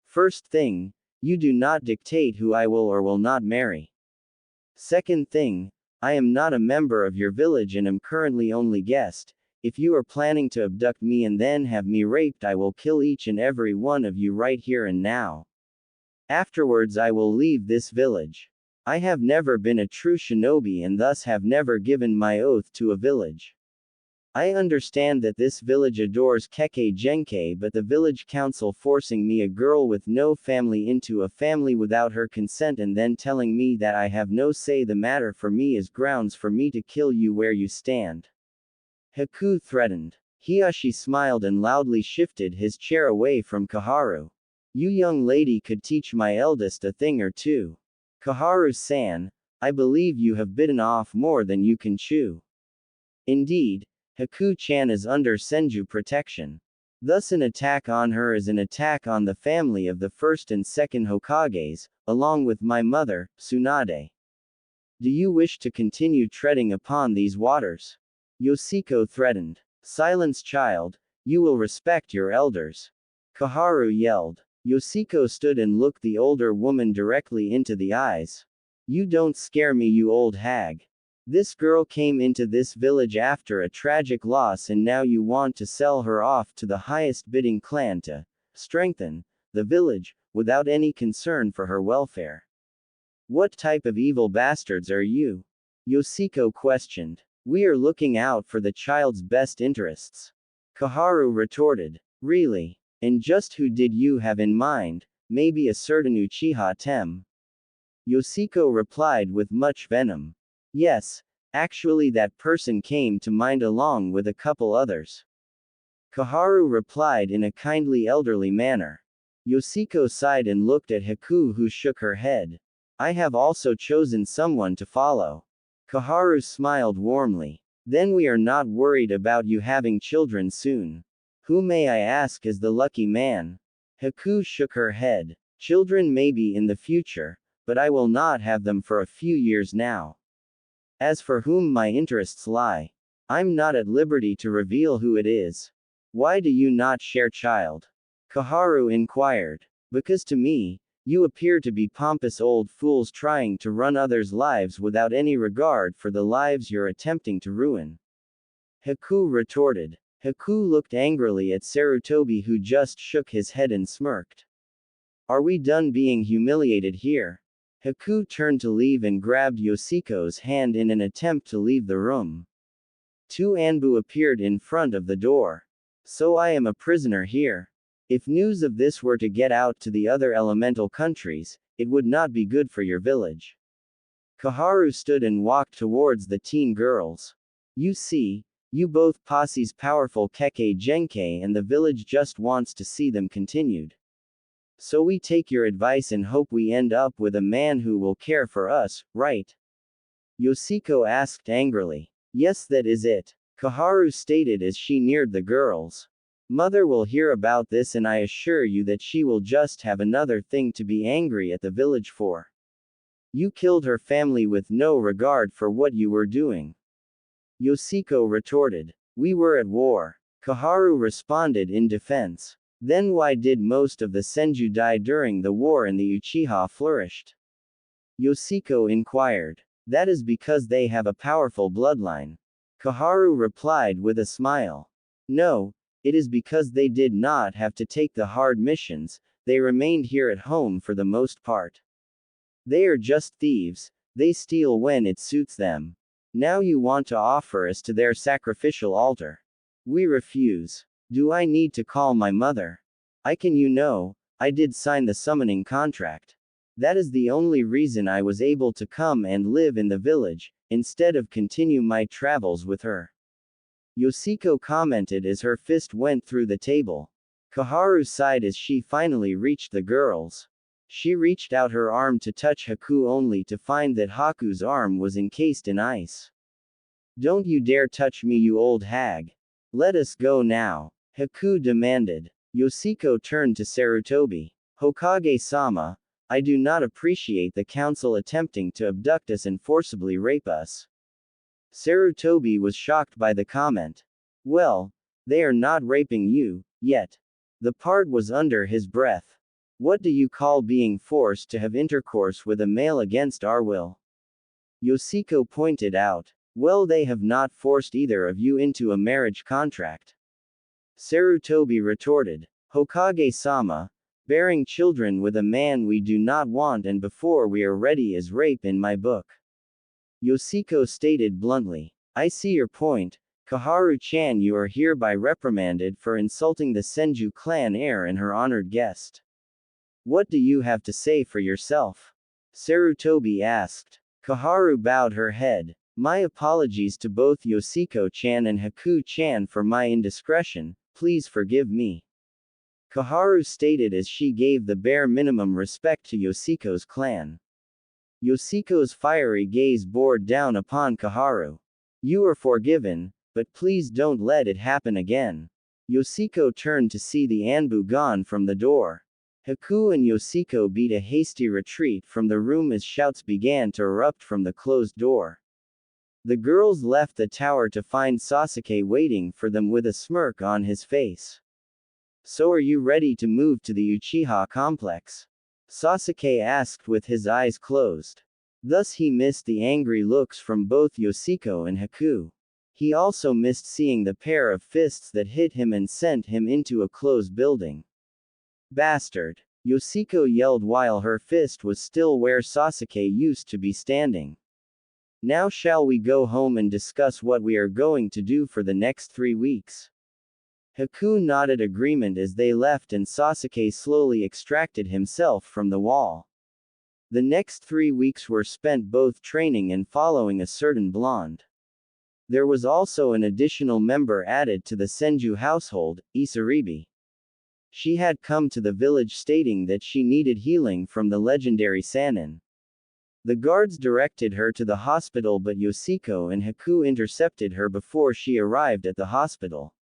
First thing, you do not dictate who I will or will not marry. Second thing, I am not a member of your village and am currently only guest. If you are planning to abduct me and then have me raped, I will kill each and every one of you right here and now. Afterwards I will leave this village. I have never been a true shinobi and thus have never given my oath to a village. I understand that this village adores keke genkai, but the village council forcing me, a girl with no family, into a family without her consent and then telling me that I have no say the matter for me is grounds for me to kill you where you stand. Haku threatened. Hiyashi smiled and loudly shifted his chair away from Kaharu. You young lady could teach my eldest a thing or two. Kaharu-san, I believe you have bitten off more than you can chew. Indeed, Haku-chan is under Senju protection. Thus an attack on her is an attack on the family of the first and second Hokages, along with my mother, Tsunade. Do you wish to continue treading upon these waters? Yoshiko threatened. Silence, child. You will respect your elders. Kaharu yelled. Yoshiko stood and looked the older woman directly into the eyes. You don't scare me, you old hag. This girl came into this village after a tragic loss and now you want to sell her off to the highest bidding clan to strengthen the village, without any concern for her welfare. What type of evil bastards are you? Yoshiko questioned. We are looking out for the child's best interests. Kaharu retorted. Really? And just who did you have in mind? Maybe a certain Uchiha Tem. Yoshiko replied with much venom. Yes, actually that person came to mind along with a couple others. Koharu replied in a kindly elderly manner. Yoshiko sighed and looked at Haku, who shook her head. I have also chosen someone to follow. Koharu smiled warmly. Then we are not worried about you having children soon. Who may I ask is the lucky man? Haku shook her head. Children may be in the future, but I will not have them for a few years now. As for whom my interests lie, I'm not at liberty to reveal who it is. Why do you not share child? Koharu inquired. Because to me, you appear to be pompous old fools trying to run others' lives without any regard for the lives you're attempting to ruin. Haku retorted. Haku looked angrily at Sarutobi, who just shook his head and smirked. Are we done being humiliated here? Haku turned to leave and grabbed Yoshiko's hand in an attempt to leave the room. Two Anbu appeared in front of the door. So I am a prisoner here. If news of this were to get out to the other elemental countries, it would not be good for your village. Koharu stood and walked towards the teen girls. You see, you both posse's powerful Kekkei Genkei, and the village just wants to see them continued. So we take your advice and hope we end up with a man who will care for us, right? Yoshiko asked angrily. Yes, that is it, Koharu stated as she neared the girls. Mother will hear about this, and I assure you that she will just have another thing to be angry at the village for. You killed her family with no regard for what you were doing. Yoshiko retorted. We were at war. Koharu responded in defense. Then why did most of the Senju die during the war and the Uchiha flourished? Yoshiko inquired. That is because they have a powerful bloodline. Koharu replied with a smile. No, it is because they did not have to take the hard missions, they remained here at home for the most part. They are just thieves, they steal when it suits them. Now you want to offer us to their sacrificial altar. We refuse. Do I need to call my mother? I did sign the summoning contract. That is the only reason I was able to come and live in the village, instead of continue my travels with her. Yoshiko commented as her fist went through the table. Koharu sighed as she finally reached the girls. She reached out her arm to touch Haku, only to find that Haku's arm was encased in ice. Don't you dare touch me, you old hag. Let us go now, Haku demanded. Yoshiko turned to Sarutobi. Hokage-sama, I do not appreciate the council attempting to abduct us and forcibly rape us. Sarutobi was shocked by the comment. Well, they are not raping you, yet. The part was under his breath. What do you call being forced to have intercourse with a male against our will? Yoshiko pointed out. Well, they have not forced either of you into a marriage contract. Sarutobi retorted. Hokage-sama, bearing children with a man we do not want and before we are ready is rape in my book. Yoshiko stated bluntly. I see your point, Koharu-chan. You are hereby reprimanded for insulting the Senju clan heir and her honored guest. What do you have to say for yourself? Sarutobi asked. Koharu bowed her head. My apologies to both Yoshiko-chan and Haku-chan for my indiscretion, please forgive me. Koharu stated as she gave the bare minimum respect to Yoshiko's clan. Yoshiko's fiery gaze bore down upon Koharu. You are forgiven, but please don't let it happen again. Yoshiko turned to see the Anbu gone from the door. Haku and Yoshiko beat a hasty retreat from the room as shouts began to erupt from the closed door. The girls left the tower to find Sasuke waiting for them with a smirk on his face. So are you ready to move to the Uchiha complex? Sasuke asked with his eyes closed. Thus he missed the angry looks from both Yoshiko and Haku. He also missed seeing the pair of fists that hit him and sent him into a closed building. Bastard! Yoshiko yelled while her fist was still where Sasuke used to be standing. Now shall we go home and discuss what we are going to do for the next 3 weeks? Haku nodded agreement as they left and Sasuke slowly extracted himself from the wall. The next 3 weeks were spent both training and following a certain blonde. There was also an additional member added to the Senju household, Isaribi. She had come to the village stating that she needed healing from the legendary Sannin. The guards directed her to the hospital, but Yoshiko and Haku intercepted her before she arrived at the hospital.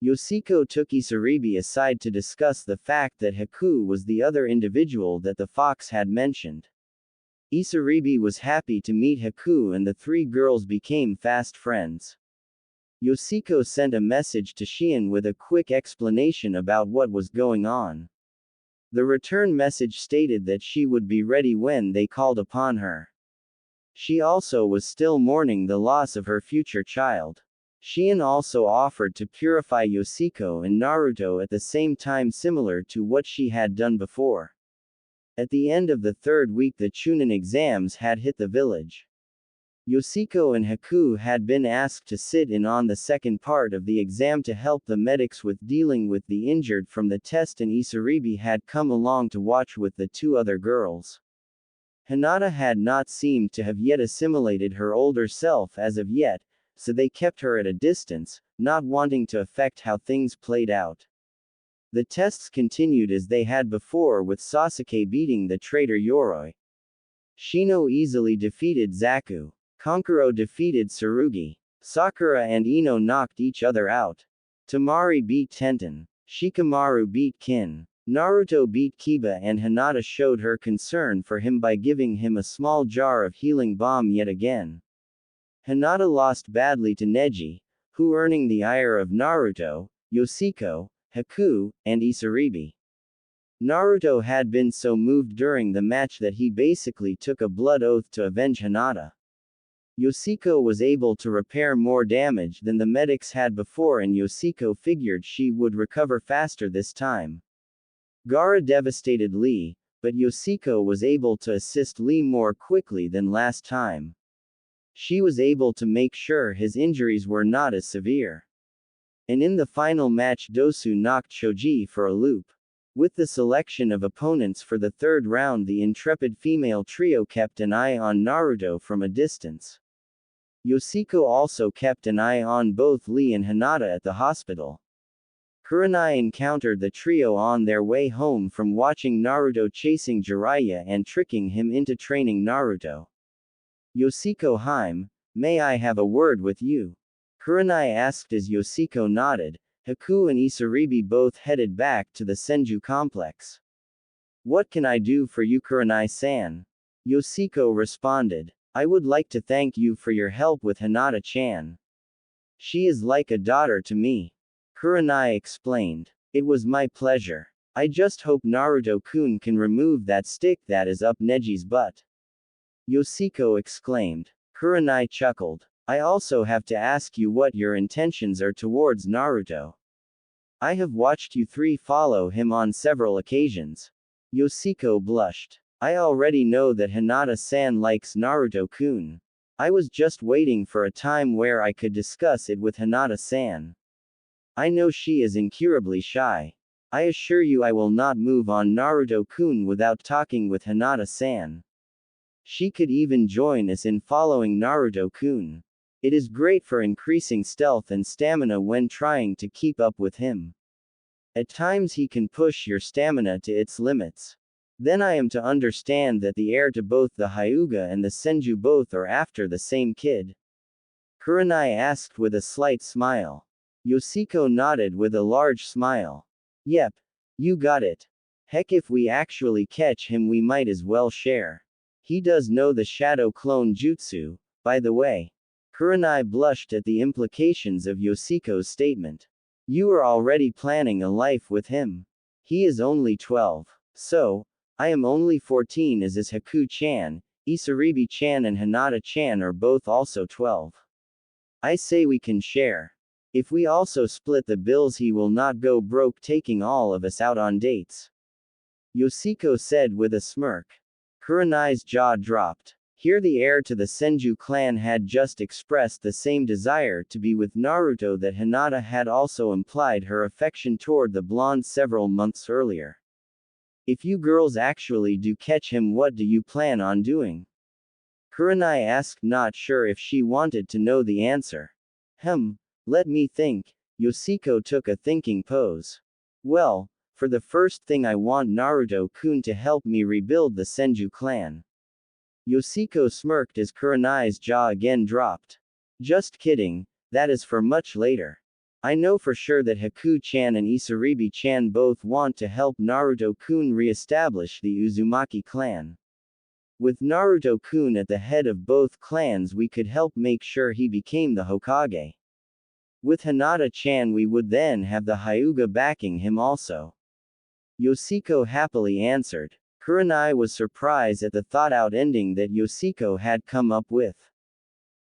Yoshiko took Isaribi aside to discuss the fact that Haku was the other individual that the fox had mentioned. Isaribi was happy to meet Haku and the 3 girls became fast friends. Yoshiko sent a message to Shion with a quick explanation about what was going on. The return message stated that she would be ready when they called upon her. She also was still mourning the loss of her future child. Shion also offered to purify Yoshiko and Naruto at the same time, similar to what she had done before. At the end of the 3rd week, the Chunin exams had hit the village. Yoshiko and Haku had been asked to sit in on the second part of the exam to help the medics with dealing with the injured from the test, and Isaribi had come along to watch with the 2 other girls. Hinata had not seemed to have yet assimilated her older self as of yet, so they kept her at a distance, not wanting to affect how things played out. The tests continued as they had before, with Sasuke beating the traitor Yoroi. Shino easily defeated Zaku. Kankuro defeated Tsurugi. Sakura and Ino knocked each other out. Temari beat Tenten. Shikamaru beat Kin. Naruto beat Kiba, and Hinata showed her concern for him by giving him a small jar of healing balm yet again. Hinata lost badly to Neji, who earning the ire of Naruto, Yoshiko, Haku, and Isaribi. Naruto had been so moved during the match that he basically took a blood oath to avenge Hinata. Yoshiko was able to repair more damage than the medics had before, and Yoshiko figured she would recover faster this time. Gaara devastated Lee, but Yoshiko was able to assist Lee more quickly than last time. She was able to make sure his injuries were not as severe. And in the final match, Dosu knocked Shoji for a loop. With the selection of opponents for the 3rd round, the intrepid female trio kept an eye on Naruto from a distance. Yoshiko also kept an eye on both Lee and Hinata at the hospital. Kurenai encountered the trio on their way home from watching Naruto chasing Jiraiya and tricking him into training Naruto. Yoshiko Haim, may I have a word with you? Kurenai asked as Yoshiko nodded. Haku and Isaribi both headed back to the Senju complex. What can I do for you, Kurenai-san? Yoshiko responded. I would like to thank you for your help with Hinata-chan. She is like a daughter to me. Kurenai explained. It was my pleasure. I just hope Naruto-kun can remove that stick that is up Neji's butt. Yoshiko exclaimed. Kurenai chuckled. I also have to ask you what your intentions are towards Naruto. I have watched you 3 follow him on several occasions. Yoshiko blushed. I already know that Hinata-san likes Naruto-kun. I was just waiting for a time where I could discuss it with Hinata-san. I know she is incurably shy. I assure you I will not move on Naruto-kun without talking with Hinata-san. She could even join us in following Naruto-kun. It is great for increasing stealth and stamina when trying to keep up with him. At times he can push your stamina to its limits. Then I am to understand that the heir to both the Hyuga and the Senju both are after the same kid? Kurenai asked with a slight smile. Yoshiko nodded with a large smile. Yep. You got it. Heck, if we actually catch him we might as well share. He does know the shadow clone jutsu, by the way. Kurenai blushed at the implications of Yoshiko's statement. You are already planning a life with him. He is only 12. So, I am only 14, as is Haku-chan, Isaribi-chan and Hinata-chan are both also 12. I say we can share. If we also split the bills he will not go broke taking all of us out on dates. Yoshiko said with a smirk. Kurenai's jaw dropped. Here the heir to the Senju clan had just expressed the same desire to be with Naruto that Hinata had also implied her affection toward the blonde several months earlier. If you girls actually do catch him, what do you plan on doing? Kurenai asked, not sure if she wanted to know the answer. Let me think. Yoshiko took a thinking pose. Well, for the first thing I want Naruto-kun to help me rebuild the Senju clan. Yoshiko smirked as Kurenai's jaw again dropped. Just kidding, that is for much later. I know for sure that Haku-chan and Isaribi-chan both want to help Naruto-kun re-establish the Uzumaki clan. With Naruto-kun at the head of both clans, we could help make sure he became the Hokage. With Hinata-chan we would then have the Hyuga backing him also. Yoshiko happily answered. Kurenai was surprised at the thought-out ending that Yoshiko had come up with.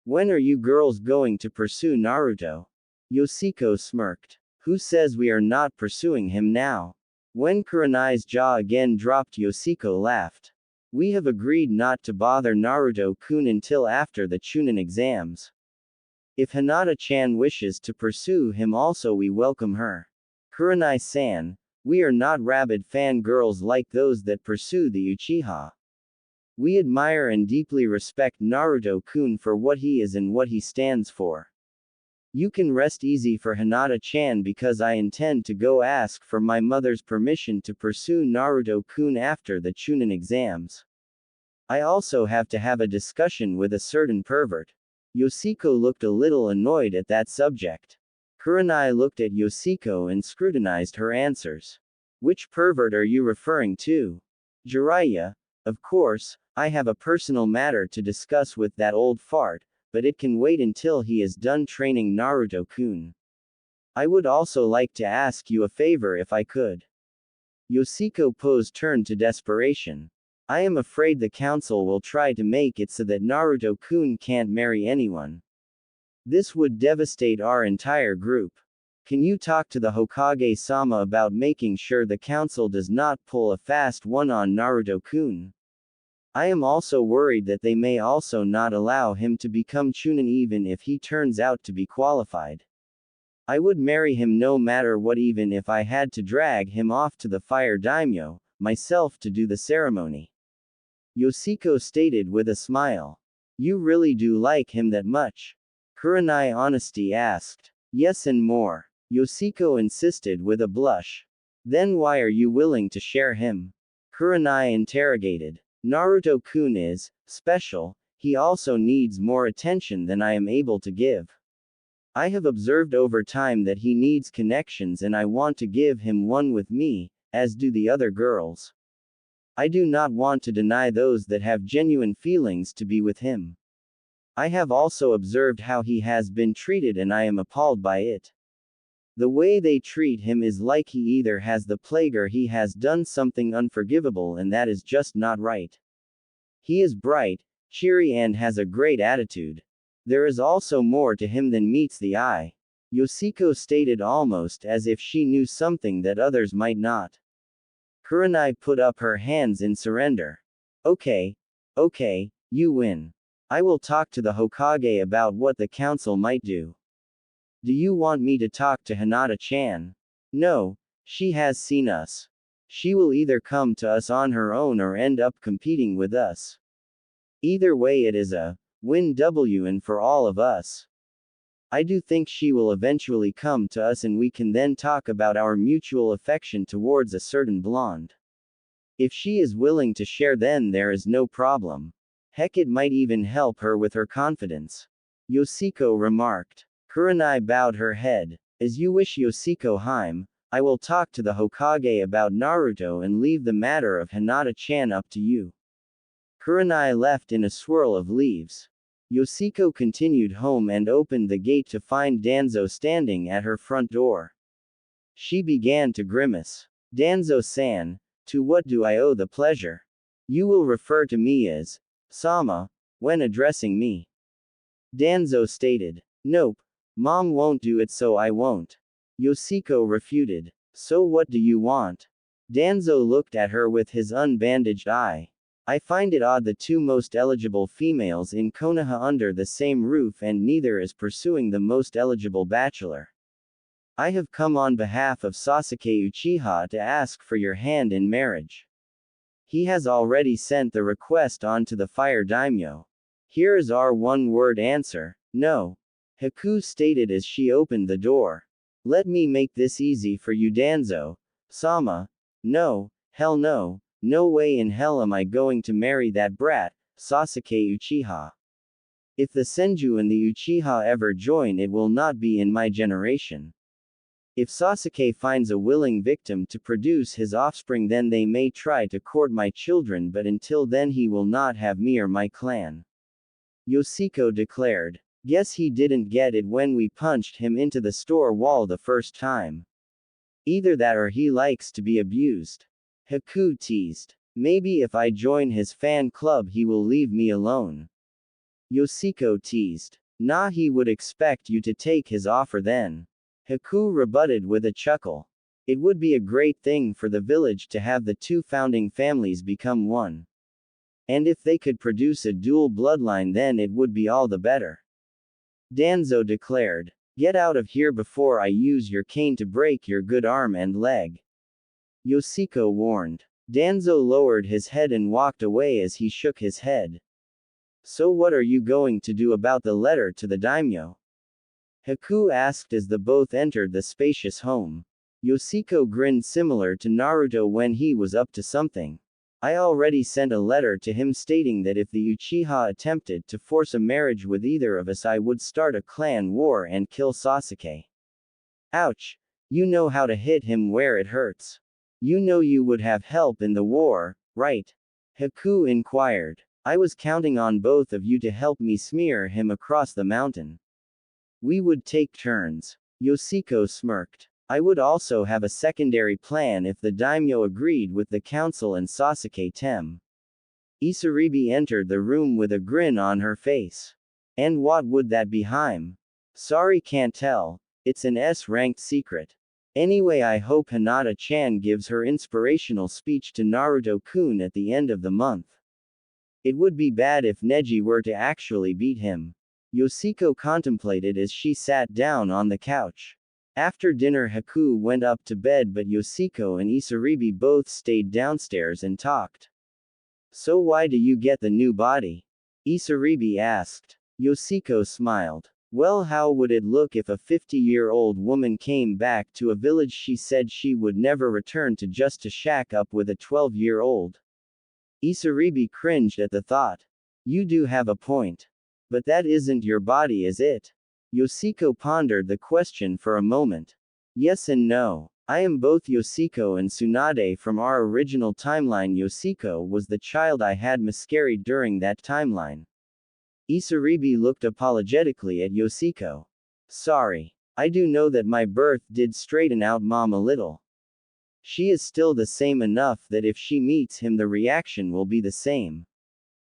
When are you girls going to pursue Naruto? Yoshiko smirked. Who says we are not pursuing him now? When Kurenai's jaw again dropped, Yoshiko laughed. We have agreed not to bother Naruto-kun until after the Chunin exams. If Hinata-chan wishes to pursue him also, we welcome her. Kurenai-san, we are not rabid fangirls like those that pursue the Uchiha. We admire and deeply respect Naruto-kun for what he is and what he stands for. You can rest easy for Hinata-chan because I intend to go ask for my mother's permission to pursue Naruto-kun after the Chunin exams. I also have to have a discussion with a certain pervert. Yoshiko looked a little annoyed at that subject. Kurenai looked at Yoshiko and scrutinized her answers. Which pervert are you referring to? Jiraiya. Of course, I have a personal matter to discuss with that old fart, but it can wait until he is done training Naruto-kun. I would also like to ask you a favor if I could. Yoshiko's pose turned to desperation. I am afraid the council will try to make it so that Naruto-kun can't marry anyone. This would devastate our entire group. Can you talk to the Hokage-sama about making sure the council does not pull a fast one on Naruto-kun? I am also worried that they may also not allow him to become Chunin even if he turns out to be qualified. I would marry him no matter what, even if I had to drag him off to the fire daimyo, myself, to do the ceremony. Yoshiko stated with a smile. You really do like him that much? Kurenai honesty asked. Yes, and more. Yoshiko insisted with a blush. Then why are you willing to share him? Kurenai interrogated. Naruto-kun is special, he also needs more attention than I am able to give. I have observed over time that he needs connections and I want to give him one with me, as do the other girls. I do not want to deny those that have genuine feelings to be with him. I have also observed how he has been treated and I am appalled by it. The way they treat him is like he either has the plague or he has done something unforgivable, and that is just not right. He is bright, cheery and has a great attitude. There is also more to him than meets the eye. Yoshiko stated almost as if she knew something that others might not. Kurenai put up her hands in surrender. Okay, you win. I will talk to the Hokage about what the council might do. Do you want me to talk to Hinata-chan? No, she has seen us. She will either come to us on her own or end up competing with us. Either way, it is a win-win for all of us. I do think she will eventually come to us and we can then talk about our mutual affection towards a certain blonde. If she is willing to share, then there is no problem. Heck, it might even help her with her confidence. Yoshiko remarked. Kurenai bowed her head. As you wish, Yoshiko-hime. I will talk to the Hokage about Naruto and leave the matter of Hinata-chan up to you. Kurenai left in a swirl of leaves. Yoshiko continued home and opened the gate to find Danzo standing at her front door. She began to grimace. Danzo-san, to what do I owe the pleasure? You will refer to me as Sama when addressing me. Danzo stated. Nope. Mom won't do it, so I won't. Yoshiko refuted. So what do you want? Danzo looked at her with his unbandaged eye. I find it odd the two most eligible females in Konoha under the same roof and neither is pursuing the most eligible bachelor. I have come on behalf of Sasuke Uchiha to ask for your hand in marriage. He has already sent the request on to the Fire Daimyo. Here is our one-word answer, no. Haku stated as she opened the door. Let me make this easy for you Danzo. Sama. No, hell no, no way in hell am I going to marry that brat, Sasuke Uchiha. If the Senju and the Uchiha ever join it will not be in my generation. If Sasuke finds a willing victim to produce his offspring then they may try to court my children but until then he will not have me or my clan. Yoshiko declared. Guess he didn't get it when we punched him into the store wall the first time. Either that or he likes to be abused. Haku teased. Maybe if I join his fan club he will leave me alone. Yoshiko teased. Nah, he would expect you to take his offer then. Haku rebutted with a chuckle. It would be a great thing for the village to have the two founding families become one. And if they could produce a dual bloodline then it would be all the better. Danzo declared. Get out of here before I use your cane to break your good arm and leg. Yoshiko warned. Danzo lowered his head and walked away as he shook his head. So what are you going to do about the letter to the daimyo? Haku asked as the both entered the spacious home. Yoshiko grinned similar to Naruto when he was up to something. I already sent a letter to him stating that if the Uchiha attempted to force a marriage with either of us I would start a clan war and kill Sasuke. Ouch. You know how to hit him where it hurts. You know you would have help in the war, right? Haku inquired. I was counting on both of you to help me smear him across the mountain. We would take turns. Yoshiko smirked. I would also have a secondary plan if the daimyo agreed with the council and Sasuke Tem. Isaribi entered the room with a grin on her face. And what would that be, Haim? Sorry, can't tell. It's an S-ranked secret. Anyway, I hope Hinata-chan gives her inspirational speech to Naruto-kun at the end of the month. It would be bad if Neji were to actually beat him. Yoshiko contemplated as she sat down on the couch. After dinner Haku went up to bed but Yoshiko and Isaribi both stayed downstairs and talked. So why do you get the new body? Isaribi asked. Yoshiko smiled. Well, how would it look if a 50-year-old woman came back to a village she said she would never return to just to shack up with a 12-year-old? Isaribi cringed at the thought. You do have a point. But that isn't your body, is it? Yoshiko pondered the question for a moment. Yes and no. I am both Yoshiko and Tsunade from our original timeline. Yoshiko was the child I had miscarried during that timeline. Isaribi looked apologetically at Yoshiko. Sorry. I do know that my birth did straighten out Mom a little. She is still the same enough that if she meets him the reaction will be the same.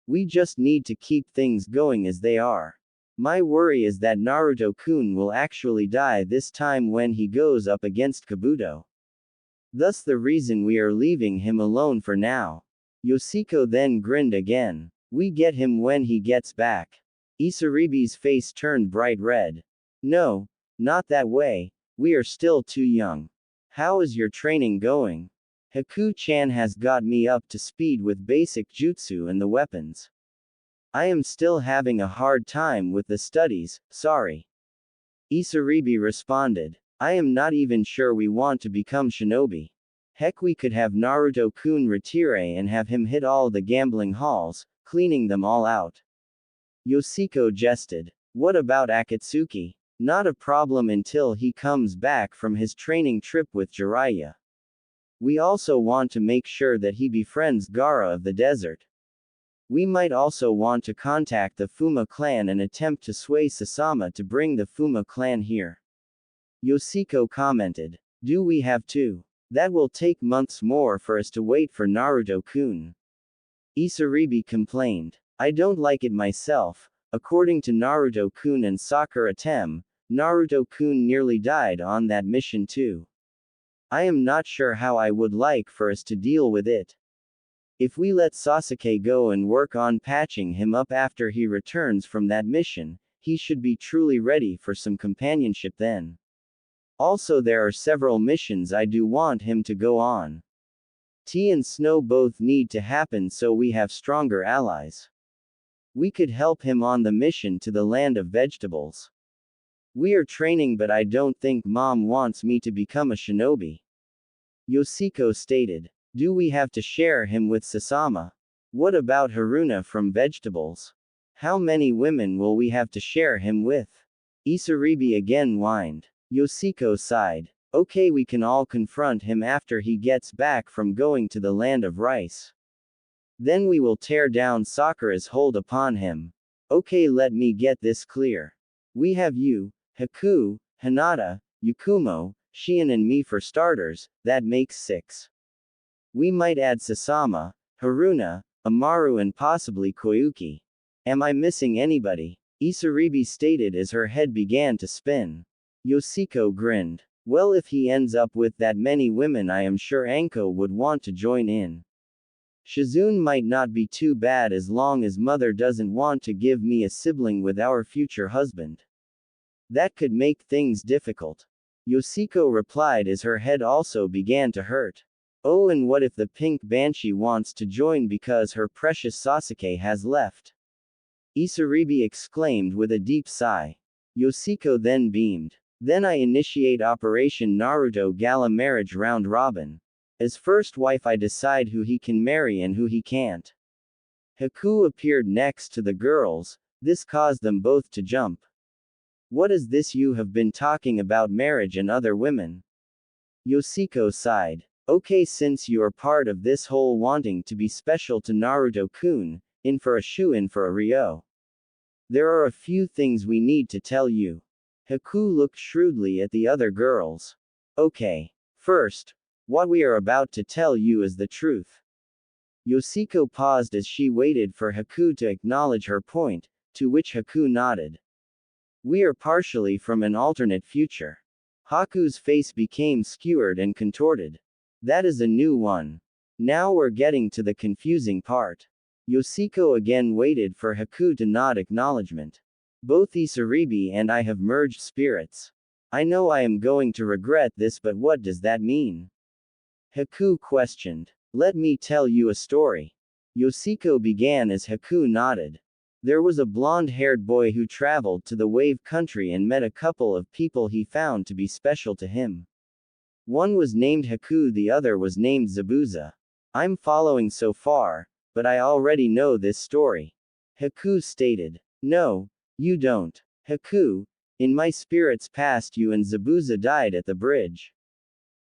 We just need to keep things going as they are. My worry is that Naruto-kun will actually die this time when he goes up against Kabuto. Thus the reason we are leaving him alone for now. Yoshiko then grinned again. We get him when he gets back. Isaribi's face turned bright red. No, not that way, we are still too young. How is your training going? Haku-chan has got me up to speed with basic jutsu and the weapons. I am still having a hard time with the studies, sorry. Isaribi responded. I am not even sure we want to become shinobi. Heck, we could have Naruto-kun retire and have him hit all the gambling halls, cleaning them all out. Yoshiko jested. What about Akatsuki? Not a problem until he comes back from his training trip with Jiraiya. We also want to make sure that he befriends Gaara of the desert. We might also want to contact the Fuma clan and attempt to sway Sasama to bring the Fuma clan here. Yoshiko commented. Do we have to? That will take months more for us to wait for Naruto-kun. Isaribi complained. I don't like it myself. According to Naruto-kun and Sakura Tem, Naruto-kun nearly died on that mission too. I am not sure how I would like for us to deal with it. If we let Sasuke go and work on patching him up after he returns from that mission, he should be truly ready for some companionship then. Also, there are several missions I do want him to go on. Tea and snow both need to happen so we have stronger allies. We could help him on the mission to the land of vegetables. We are training, but I don't think Mom wants me to become a shinobi. Yoshiko stated. Do we have to share him with Sasama? What about Haruna from vegetables? How many women will we have to share him with? Isaribi again whined. Yoshiko sighed. Okay, we can all confront him after he gets back from going to the land of rice. Then we will tear down Sakura's hold upon him. Okay, let me get this clear. We have you, Haku, Hinata, Yakumo, Shion and me for starters, that makes 6. We might add Sasama, Haruna, Amaru and possibly Koyuki. Am I missing anybody? Isaribi stated as her head began to spin. Yoshiko grinned. Well, if he ends up with that many women, I am sure Anko would want to join in. Shizune might not be too bad as long as mother doesn't want to give me a sibling with our future husband. That could make things difficult. Yoshiko replied as her head also began to hurt. Oh, and what if the pink banshee wants to join because her precious Sasuke has left? Isaribi exclaimed with a deep sigh. Yoshiko then beamed. Then I initiate Operation Naruto Gala Marriage Round Robin. As first wife I decide who he can marry and who he can't. Haku appeared next to the girls, this caused them both to jump. What is this you have been talking about marriage and other women? Yoshiko sighed. Okay, since you are part of this whole wanting to be special to Naruto-kun, in for a shoe-in for a Ryo. There are a few things we need to tell you. Haku looked shrewdly at the other girls. Okay. First, what we are about to tell you is the truth. Yoshiko paused as she waited for Haku to acknowledge her point, to which Haku nodded. We are partially from an alternate future. Haku's face became skewered and contorted. That is a new one. Now we're getting to the confusing part. Yoshiko again waited for Haku to nod acknowledgement. Both Isaribi and I have merged spirits. I know I am going to regret this, but what does that mean? Haku questioned. Let me tell you a story. Yoshiko began as Haku nodded. There was a blonde-haired boy who traveled to the Wave Country and met a couple of people he found to be special to him. One was named Haku, the other was named Zabuza. I'm following so far, but I already know this story. Haku stated. No, you don't. Haku, in my spirit's past you and Zabuza died at the bridge.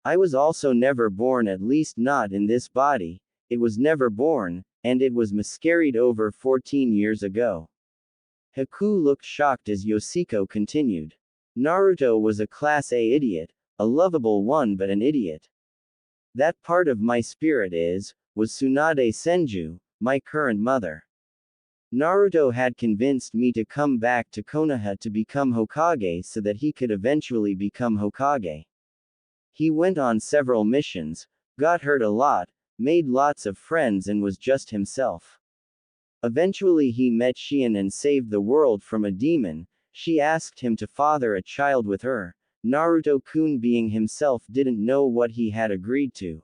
I was also never born, at least not in this body, it was never born, and it was miscarried over 14 years ago. Haku looked shocked as Yoshiko continued. Naruto was a Class A idiot, a lovable one but an idiot. That part of my spirit was Tsunade Senju, my current mother. Naruto had convinced me to come back to Konoha to become Hokage so that he could eventually become Hokage. He went on several missions, got hurt a lot, made lots of friends and was just himself. Eventually he met Shion and saved the world from a demon. She asked him to father a child with her. Naruto-kun being himself didn't know what he had agreed to.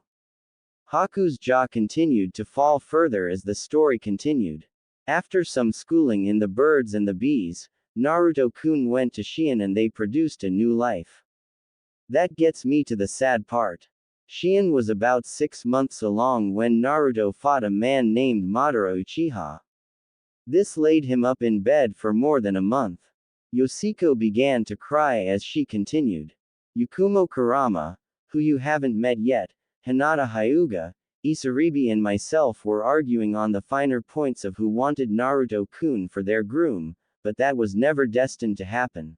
Haku's jaw continued to fall further as the story continued. After some schooling in the birds and the bees, Naruto-kun went to Shion and they produced a new life. That gets me to the sad part. Shion was about 6 months along when Naruto fought a man named Madara Uchiha. This laid him up in bed for more than a month. Yoshiko began to cry as she continued. Yakumo Kurama, who you haven't met yet, Hinata Hyuga, Isaribi and myself were arguing on the finer points of who wanted Naruto-kun for their groom, but that was never destined to happen.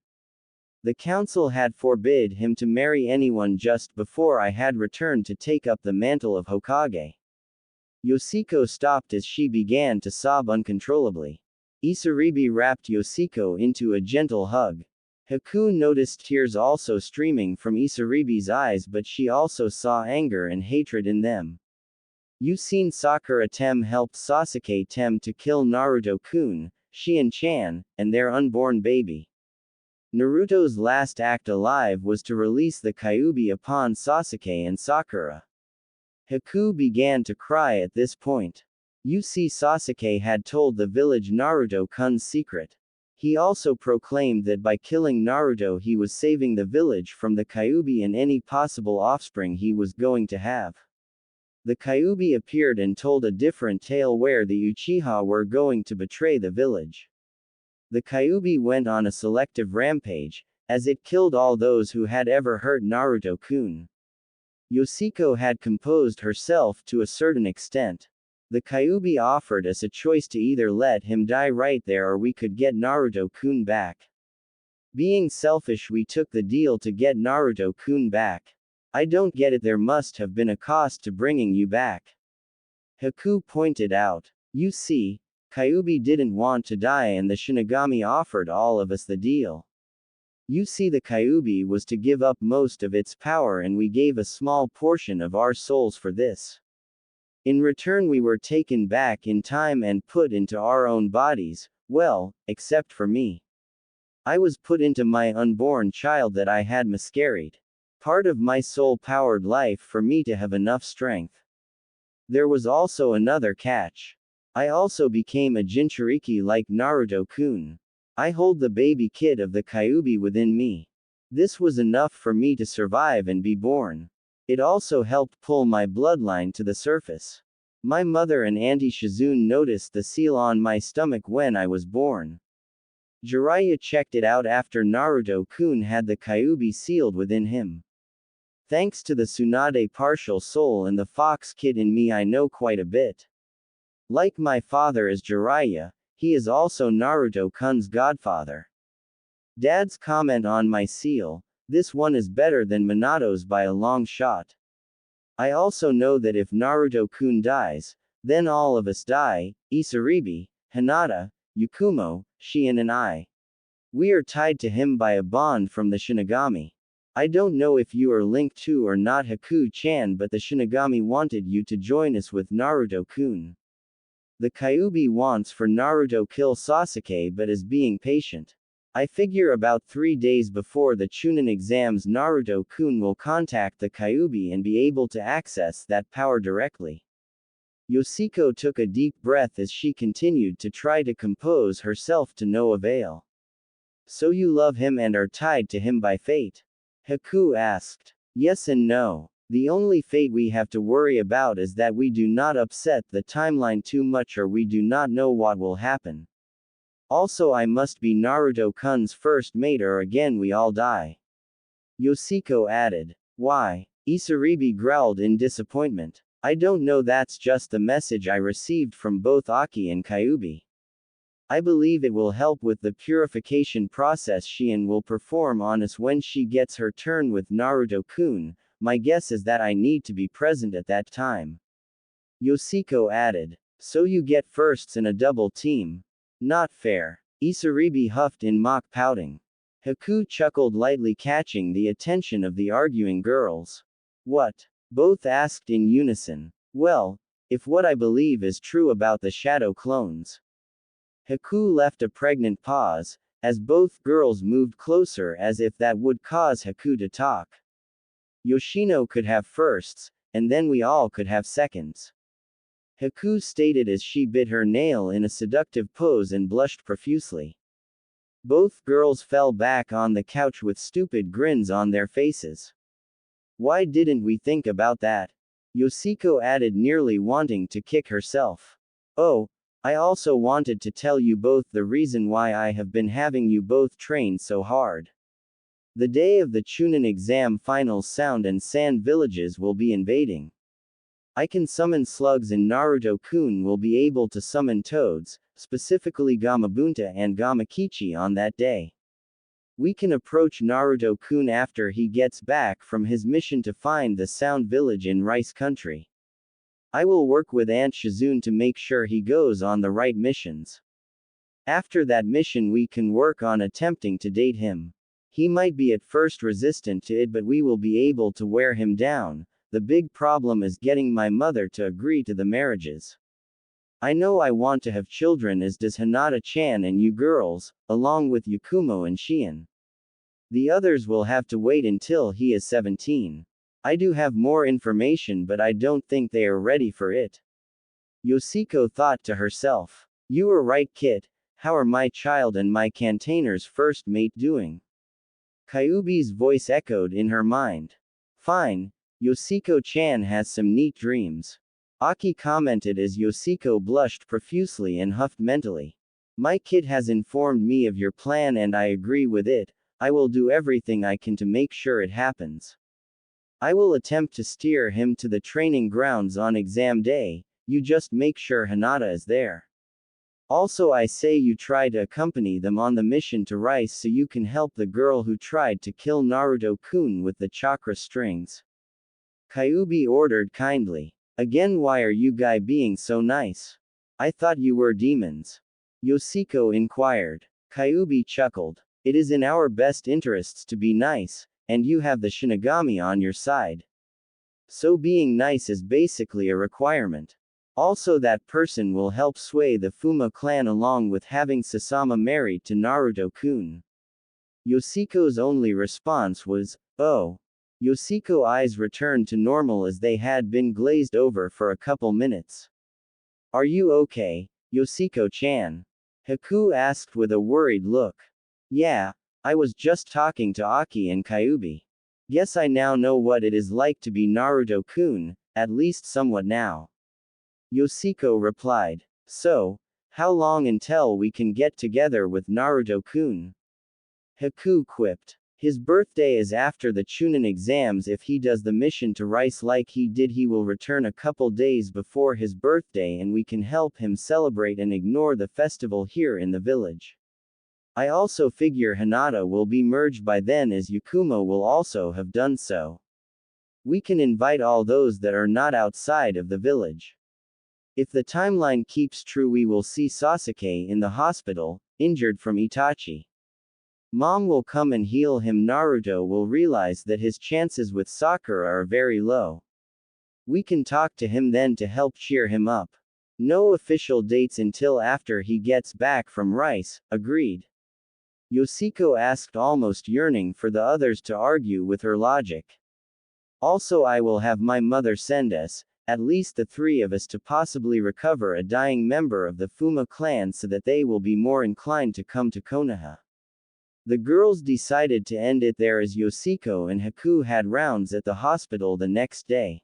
The council had forbid him to marry anyone just before I had returned to take up the mantle of Hokage. Yoshiko stopped as she began to sob uncontrollably. Isaribi wrapped Yoshiko into a gentle hug. Haku noticed tears also streaming from Isaribi's eyes, but she also saw anger and hatred in them. You seen Sakura Tem helped Sasuke Tem to kill Naruto-kun, Shion-chan, and their unborn baby. Naruto's last act alive was to release the Kyuubi upon Sasuke and Sakura. Haku began to cry at this point. You see, Sasuke had told the village Naruto-kun's secret. He also proclaimed that by killing Naruto he was saving the village from the Kyuubi and any possible offspring he was going to have. The Kyuubi appeared and told a different tale where the Uchiha were going to betray the village. The Kyuubi went on a selective rampage, as it killed all those who had ever hurt Naruto-kun. Yoshiko had composed herself to a certain extent. The Kyuubi offered us a choice to either let him die right there or we could get Naruto-kun back. Being selfish, we took the deal to get Naruto-kun back. I don't get it, there must have been a cost to bringing you back. Haku pointed out. You see, Kyuubi didn't want to die and the Shinigami offered all of us the deal. You see, the Kyuubi was to give up most of its power and we gave a small portion of our souls for this. In return we were taken back in time and put into our own bodies, well, except for me. I was put into my unborn child that I had miscarried. Part of my soul powered life for me to have enough strength. There was also another catch. I also became a Jinchuriki like Naruto-kun. I hold the baby kid of the Kyuubi within me. This was enough for me to survive and be born. It also helped pull my bloodline to the surface. My mother and Auntie Shizune noticed the seal on my stomach when I was born. Jiraiya checked it out after Naruto-kun had the Kyuubi sealed within him. Thanks to the Tsunade partial soul and the fox kid in me, I know quite a bit. Like my father is Jiraiya, he is also Naruto-kun's godfather. Dad's comment on my seal, this one is better than Minato's by a long shot. I also know that if Naruto-kun dies, then all of us die, Isaribi, Hinata, Yukumo, Shion and I. We are tied to him by a bond from the Shinigami. I don't know if you are linked to or not, Haku-chan, but the Shinigami wanted you to join us with Naruto-kun. The Kyuubi wants for Naruto kill Sasuke but is being patient. I figure about 3 days before the Chunin exams Naruto-kun will contact the Kyuubi and be able to access that power directly. Yoshiko took a deep breath as she continued to try to compose herself to no avail. So you love him and are tied to him by fate? Haku asked. Yes and no. The only fate we have to worry about is that we do not upset the timeline too much or we do not know what will happen. Also, I must be Naruto-kun's first mate or again we all die. Yoshiko added. Why? Isaribi growled in disappointment. I don't know, that's just the message I received from both Aki and Kyuubi. I believe it will help with the purification process Shion will perform on us when she gets her turn with Naruto-kun. My guess is that I need to be present at that time. Yoshiko added. So you get firsts in a double team. Not fair. Isaribi huffed in mock pouting. Haku chuckled lightly, catching the attention of the arguing girls. What? Both asked in unison. Well, if what I believe is true about the shadow clones. Haku left a pregnant pause, as both girls moved closer as if that would cause Haku to talk. Yoshino could have firsts, and then we all could have seconds. Haku stated as she bit her nail in a seductive pose and blushed profusely. Both girls fell back on the couch with stupid grins on their faces. Why didn't we think about that? Yoshiko added, nearly wanting to kick herself. Oh, I also wanted to tell you both the reason why I have been having you both train so hard. The day of the Chunin exam finals, Sound and Sand villages will be invading. I can summon slugs and Naruto-kun will be able to summon toads, specifically Gamabunta and Gamakichi on that day. We can approach Naruto-kun after he gets back from his mission to find the Sound village in Rice Country. I will work with Aunt Shizune to make sure he goes on the right missions. After that mission we can work on attempting to date him. He might be at first resistant to it, but we will be able to wear him down, the big problem is getting my mother to agree to the marriages. I know I want to have children as does Hinata-chan and you girls, along with Yakumo and Shion. The others will have to wait until he is 17. I do have more information but I don't think they are ready for it. Yoshiko thought to herself. You were right, Kit. How are my child and my cantainer's first mate doing? Kyuubi's voice echoed in her mind. Fine. Yoshiko-chan has some neat dreams. Aki commented as Yoshiko blushed profusely and huffed mentally. My kid has informed me of your plan and I agree with it. I will do everything I can to make sure it happens. I will attempt to steer him to the training grounds on exam day, you just make sure Hinata is there. Also I say you try to accompany them on the mission to Rice so you can help the girl who tried to kill Naruto-kun with the chakra strings. Kyuubi ordered kindly. Again, why are you guys being so nice? I thought you were demons. Yoshiko inquired. Kyuubi chuckled. It is in our best interests to be nice, and you have the Shinigami on your side. So being nice is basically a requirement. Also that person will help sway the Fuma clan along with having Sasama married to Naruto-kun. Yoshiko's only response was, oh. Yoshiko's eyes returned to normal as they had been glazed over for a couple minutes. Are you okay, Yoshiko-chan? Haku asked with a worried look. Yeah, I was just talking to Aki and Kyuubi. Guess I now know what it is like to be Naruto-kun, at least somewhat now. Yoshiko replied. So, how long until we can get together with Naruto-kun? Haku quipped. His birthday is after the Chunin exams. If he does the mission to Rice like he did, he will return a couple days before his birthday and we can help him celebrate and ignore the festival here in the village. I also figure Hinata will be merged by then as Yakumo will also have done so. We can invite all those that are not outside of the village. If the timeline keeps true, we will see Sasuke in the hospital, injured from Itachi. Mom will come and heal him. Naruto will realize that his chances with Sakura are very low. We can talk to him then to help cheer him up. No official dates until after he gets back from Rice, agreed. Yoshiko asked, almost yearning for the others to argue with her logic. Also I will have my mother send us, at least the three of us, to possibly recover a dying member of the Fuma clan so that they will be more inclined to come to Konoha. The girls decided to end it there as Yoshiko and Haku had rounds at the hospital the next day.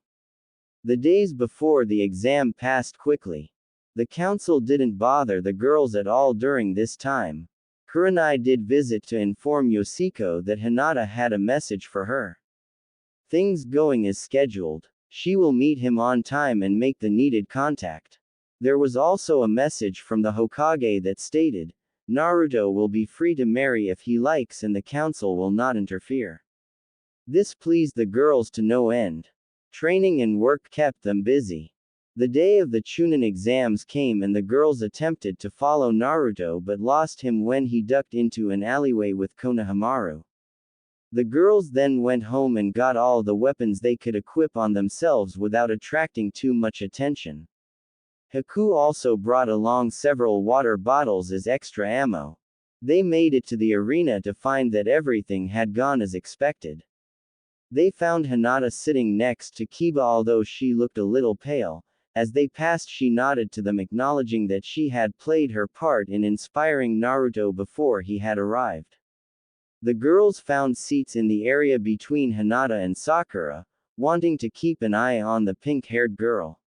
The days before the exam passed quickly. The council didn't bother the girls at all during this time. Kurenai did visit to inform Yoshiko that Hinata had a message for her. Things going as scheduled. She will meet him on time and make the needed contact. There was also a message from the Hokage that stated, Naruto will be free to marry if he likes and the council will not interfere. This pleased the girls to no end. Training and work kept them busy. The day of the Chunin exams came and the girls attempted to follow Naruto but lost him when he ducked into an alleyway with Konohamaru. The girls then went home and got all the weapons they could equip on themselves without attracting too much attention. Haku also brought along several water bottles as extra ammo. They made it to the arena to find that everything had gone as expected. They found Hinata sitting next to Kiba, although she looked a little pale. As they passed, she nodded to them, acknowledging that she had played her part in inspiring Naruto before he had arrived. The girls found seats in the area between Hinata and Sakura, wanting to keep an eye on the pink-haired girl.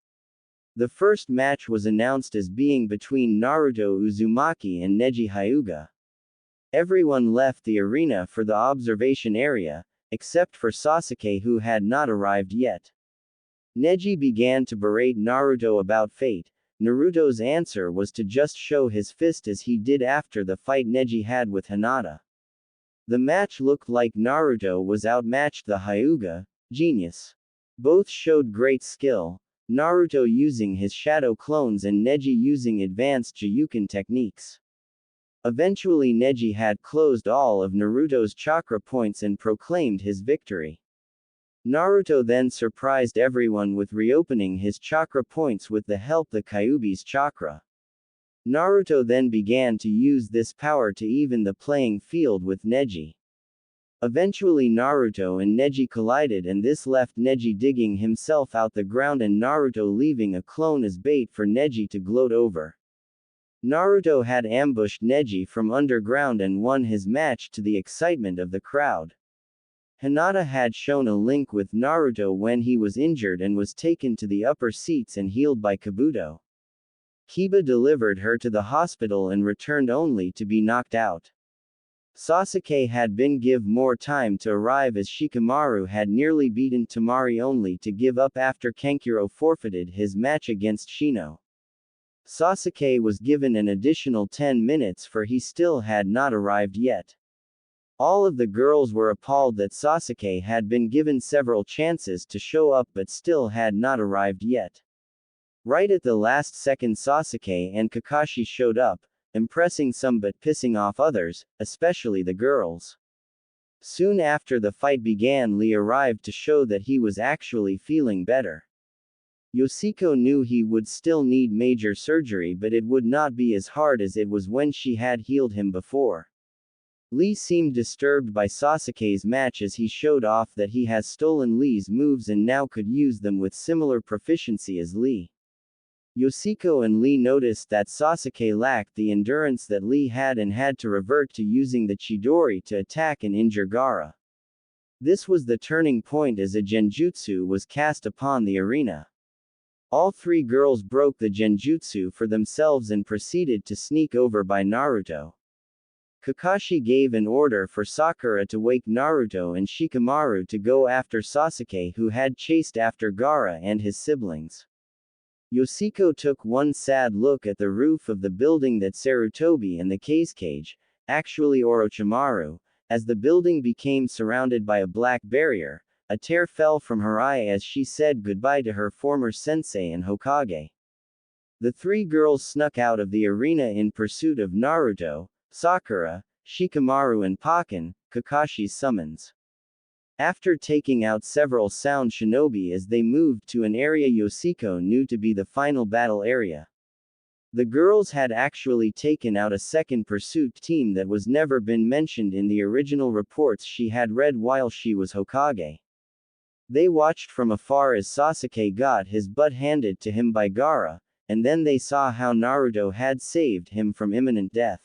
The first match was announced as being between Naruto Uzumaki and Neji Hyuga. Everyone left the arena for the observation area, except for Sasuke, who had not arrived yet. Neji began to berate Naruto about fate. Naruto's answer was to just show his fist as he did after the fight Neji had with Hinata. The match looked like Naruto was outmatched the Hyuga, genius. Both showed great skill, Naruto using his shadow clones and Neji using advanced Juyuken techniques. Eventually Neji had closed all of Naruto's chakra points and proclaimed his victory. Naruto then surprised everyone with reopening his chakra points with the help of the Kyuubi's chakra. Naruto then began to use this power to even the playing field with Neji. Eventually Naruto and Neji collided and this left Neji digging himself out the ground and Naruto leaving a clone as bait for Neji to gloat over. Naruto had ambushed Neji from underground and won his match to the excitement of the crowd. Hinata had shown a link with Naruto when he was injured and was taken to the upper seats and healed by Kabuto. Kiba delivered her to the hospital and returned only to be knocked out. Sasuke had been given more time to arrive as Shikamaru had nearly beaten Temari only to give up after Kankuro forfeited his match against Shino. Sasuke was given an additional 10 minutes for he still had not arrived yet. All of the girls were appalled that Sasuke had been given several chances to show up but still had not arrived yet. Right at the last second Sasuke and Kakashi showed up, impressing some but pissing off others, especially the girls. Soon after the fight began, Lee arrived to show that he was actually feeling better. Yoshiko knew he would still need major surgery but it would not be as hard as it was when she had healed him before. Lee seemed disturbed by Sasuke's match as he showed off that he has stolen Lee's moves and now could use them with similar proficiency as Lee. Yoshiko and Lee noticed that Sasuke lacked the endurance that Lee had and had to revert to using the Chidori to attack and injure Gaara. This was the turning point as a genjutsu was cast upon the arena. All three girls broke the genjutsu for themselves and proceeded to sneak over by Naruto. Kakashi gave an order for Sakura to wake Naruto and Shikamaru to go after Sasuke who had chased after Gaara and his siblings. Yoshiko took one sad look at the roof of the building that Sarutobi and the Kazekage, actually Orochimaru, as the building became surrounded by a black barrier. A tear fell from her eye as she said goodbye to her former sensei and Hokage. The three girls snuck out of the arena in pursuit of Naruto, Sakura, Shikamaru and Pakken, Kakashi's summons. After taking out several sound shinobi as they moved to an area Yoshiko knew to be the final battle area. The girls had actually taken out a second pursuit team that was never been mentioned in the original reports she had read while she was Hokage. They watched from afar as Sasuke got his butt handed to him by Gaara, and then they saw how Naruto had saved him from imminent death.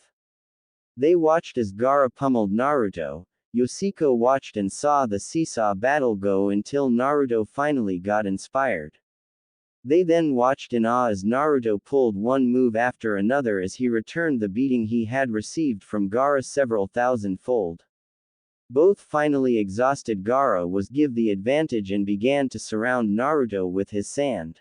They watched as Gaara pummeled Naruto. Yoshiko watched and saw the seesaw battle go until Naruto finally got inspired. They then watched in awe as Naruto pulled one move after another as he returned the beating he had received from Gaara several thousand-fold. Both finally exhausted. Gaara was give the advantage and began to surround Naruto with his sand.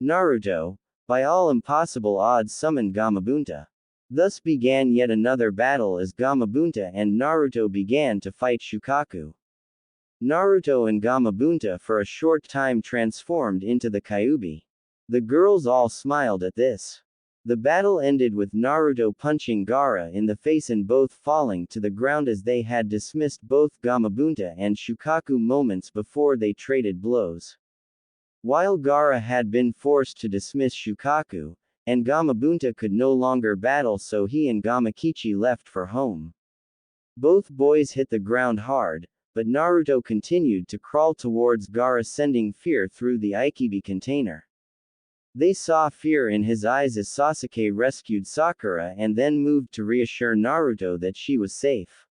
Naruto, by all impossible odds, summoned Gamabunta. Thus began yet another battle as Gamabunta and Naruto began to fight Shukaku. Naruto and Gamabunta for a short time transformed into the Kyuubi. The girls all smiled at this. The battle ended with Naruto punching Gaara in the face and both falling to the ground as they had dismissed both Gamabunta and Shukaku moments before they traded blows. While Gaara had been forced to dismiss Shukaku, and Gamabunta could no longer battle, so he and Gamakichi left for home. Both boys hit the ground hard, but Naruto continued to crawl towards Gaara, sending fear through the Aikibi container. They saw fear in his eyes as Sasuke rescued Sakura and then moved to reassure Naruto that she was safe.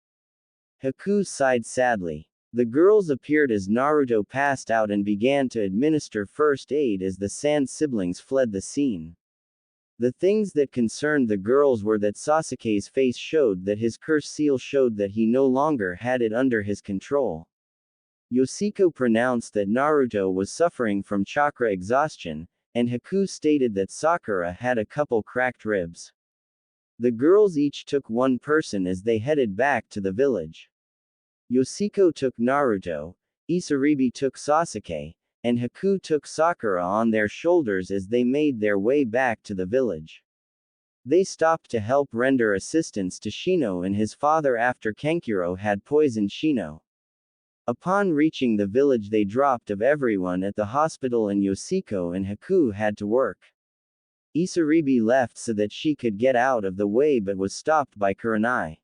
Haku sighed sadly. The girls appeared as Naruto passed out and began to administer first aid as the Sand siblings fled the scene. The things that concerned the girls were that Sasuke's face showed that his curse seal showed that he no longer had it under his control. Yoshiko pronounced that Naruto was suffering from chakra exhaustion, and Haku stated that Sakura had a couple cracked ribs. The girls each took one person as they headed back to the village. Yoshiko took Naruto, Isaribi took Sasuke, and Haku took Sakura on their shoulders as they made their way back to the village. They stopped to help render assistance to Shino and his father after Kankuro had poisoned Shino. Upon reaching the village, they dropped of everyone at the hospital, and Yoshiko and Haku had to work. Isaribi left so that she could get out of the way but was stopped by Kurenai.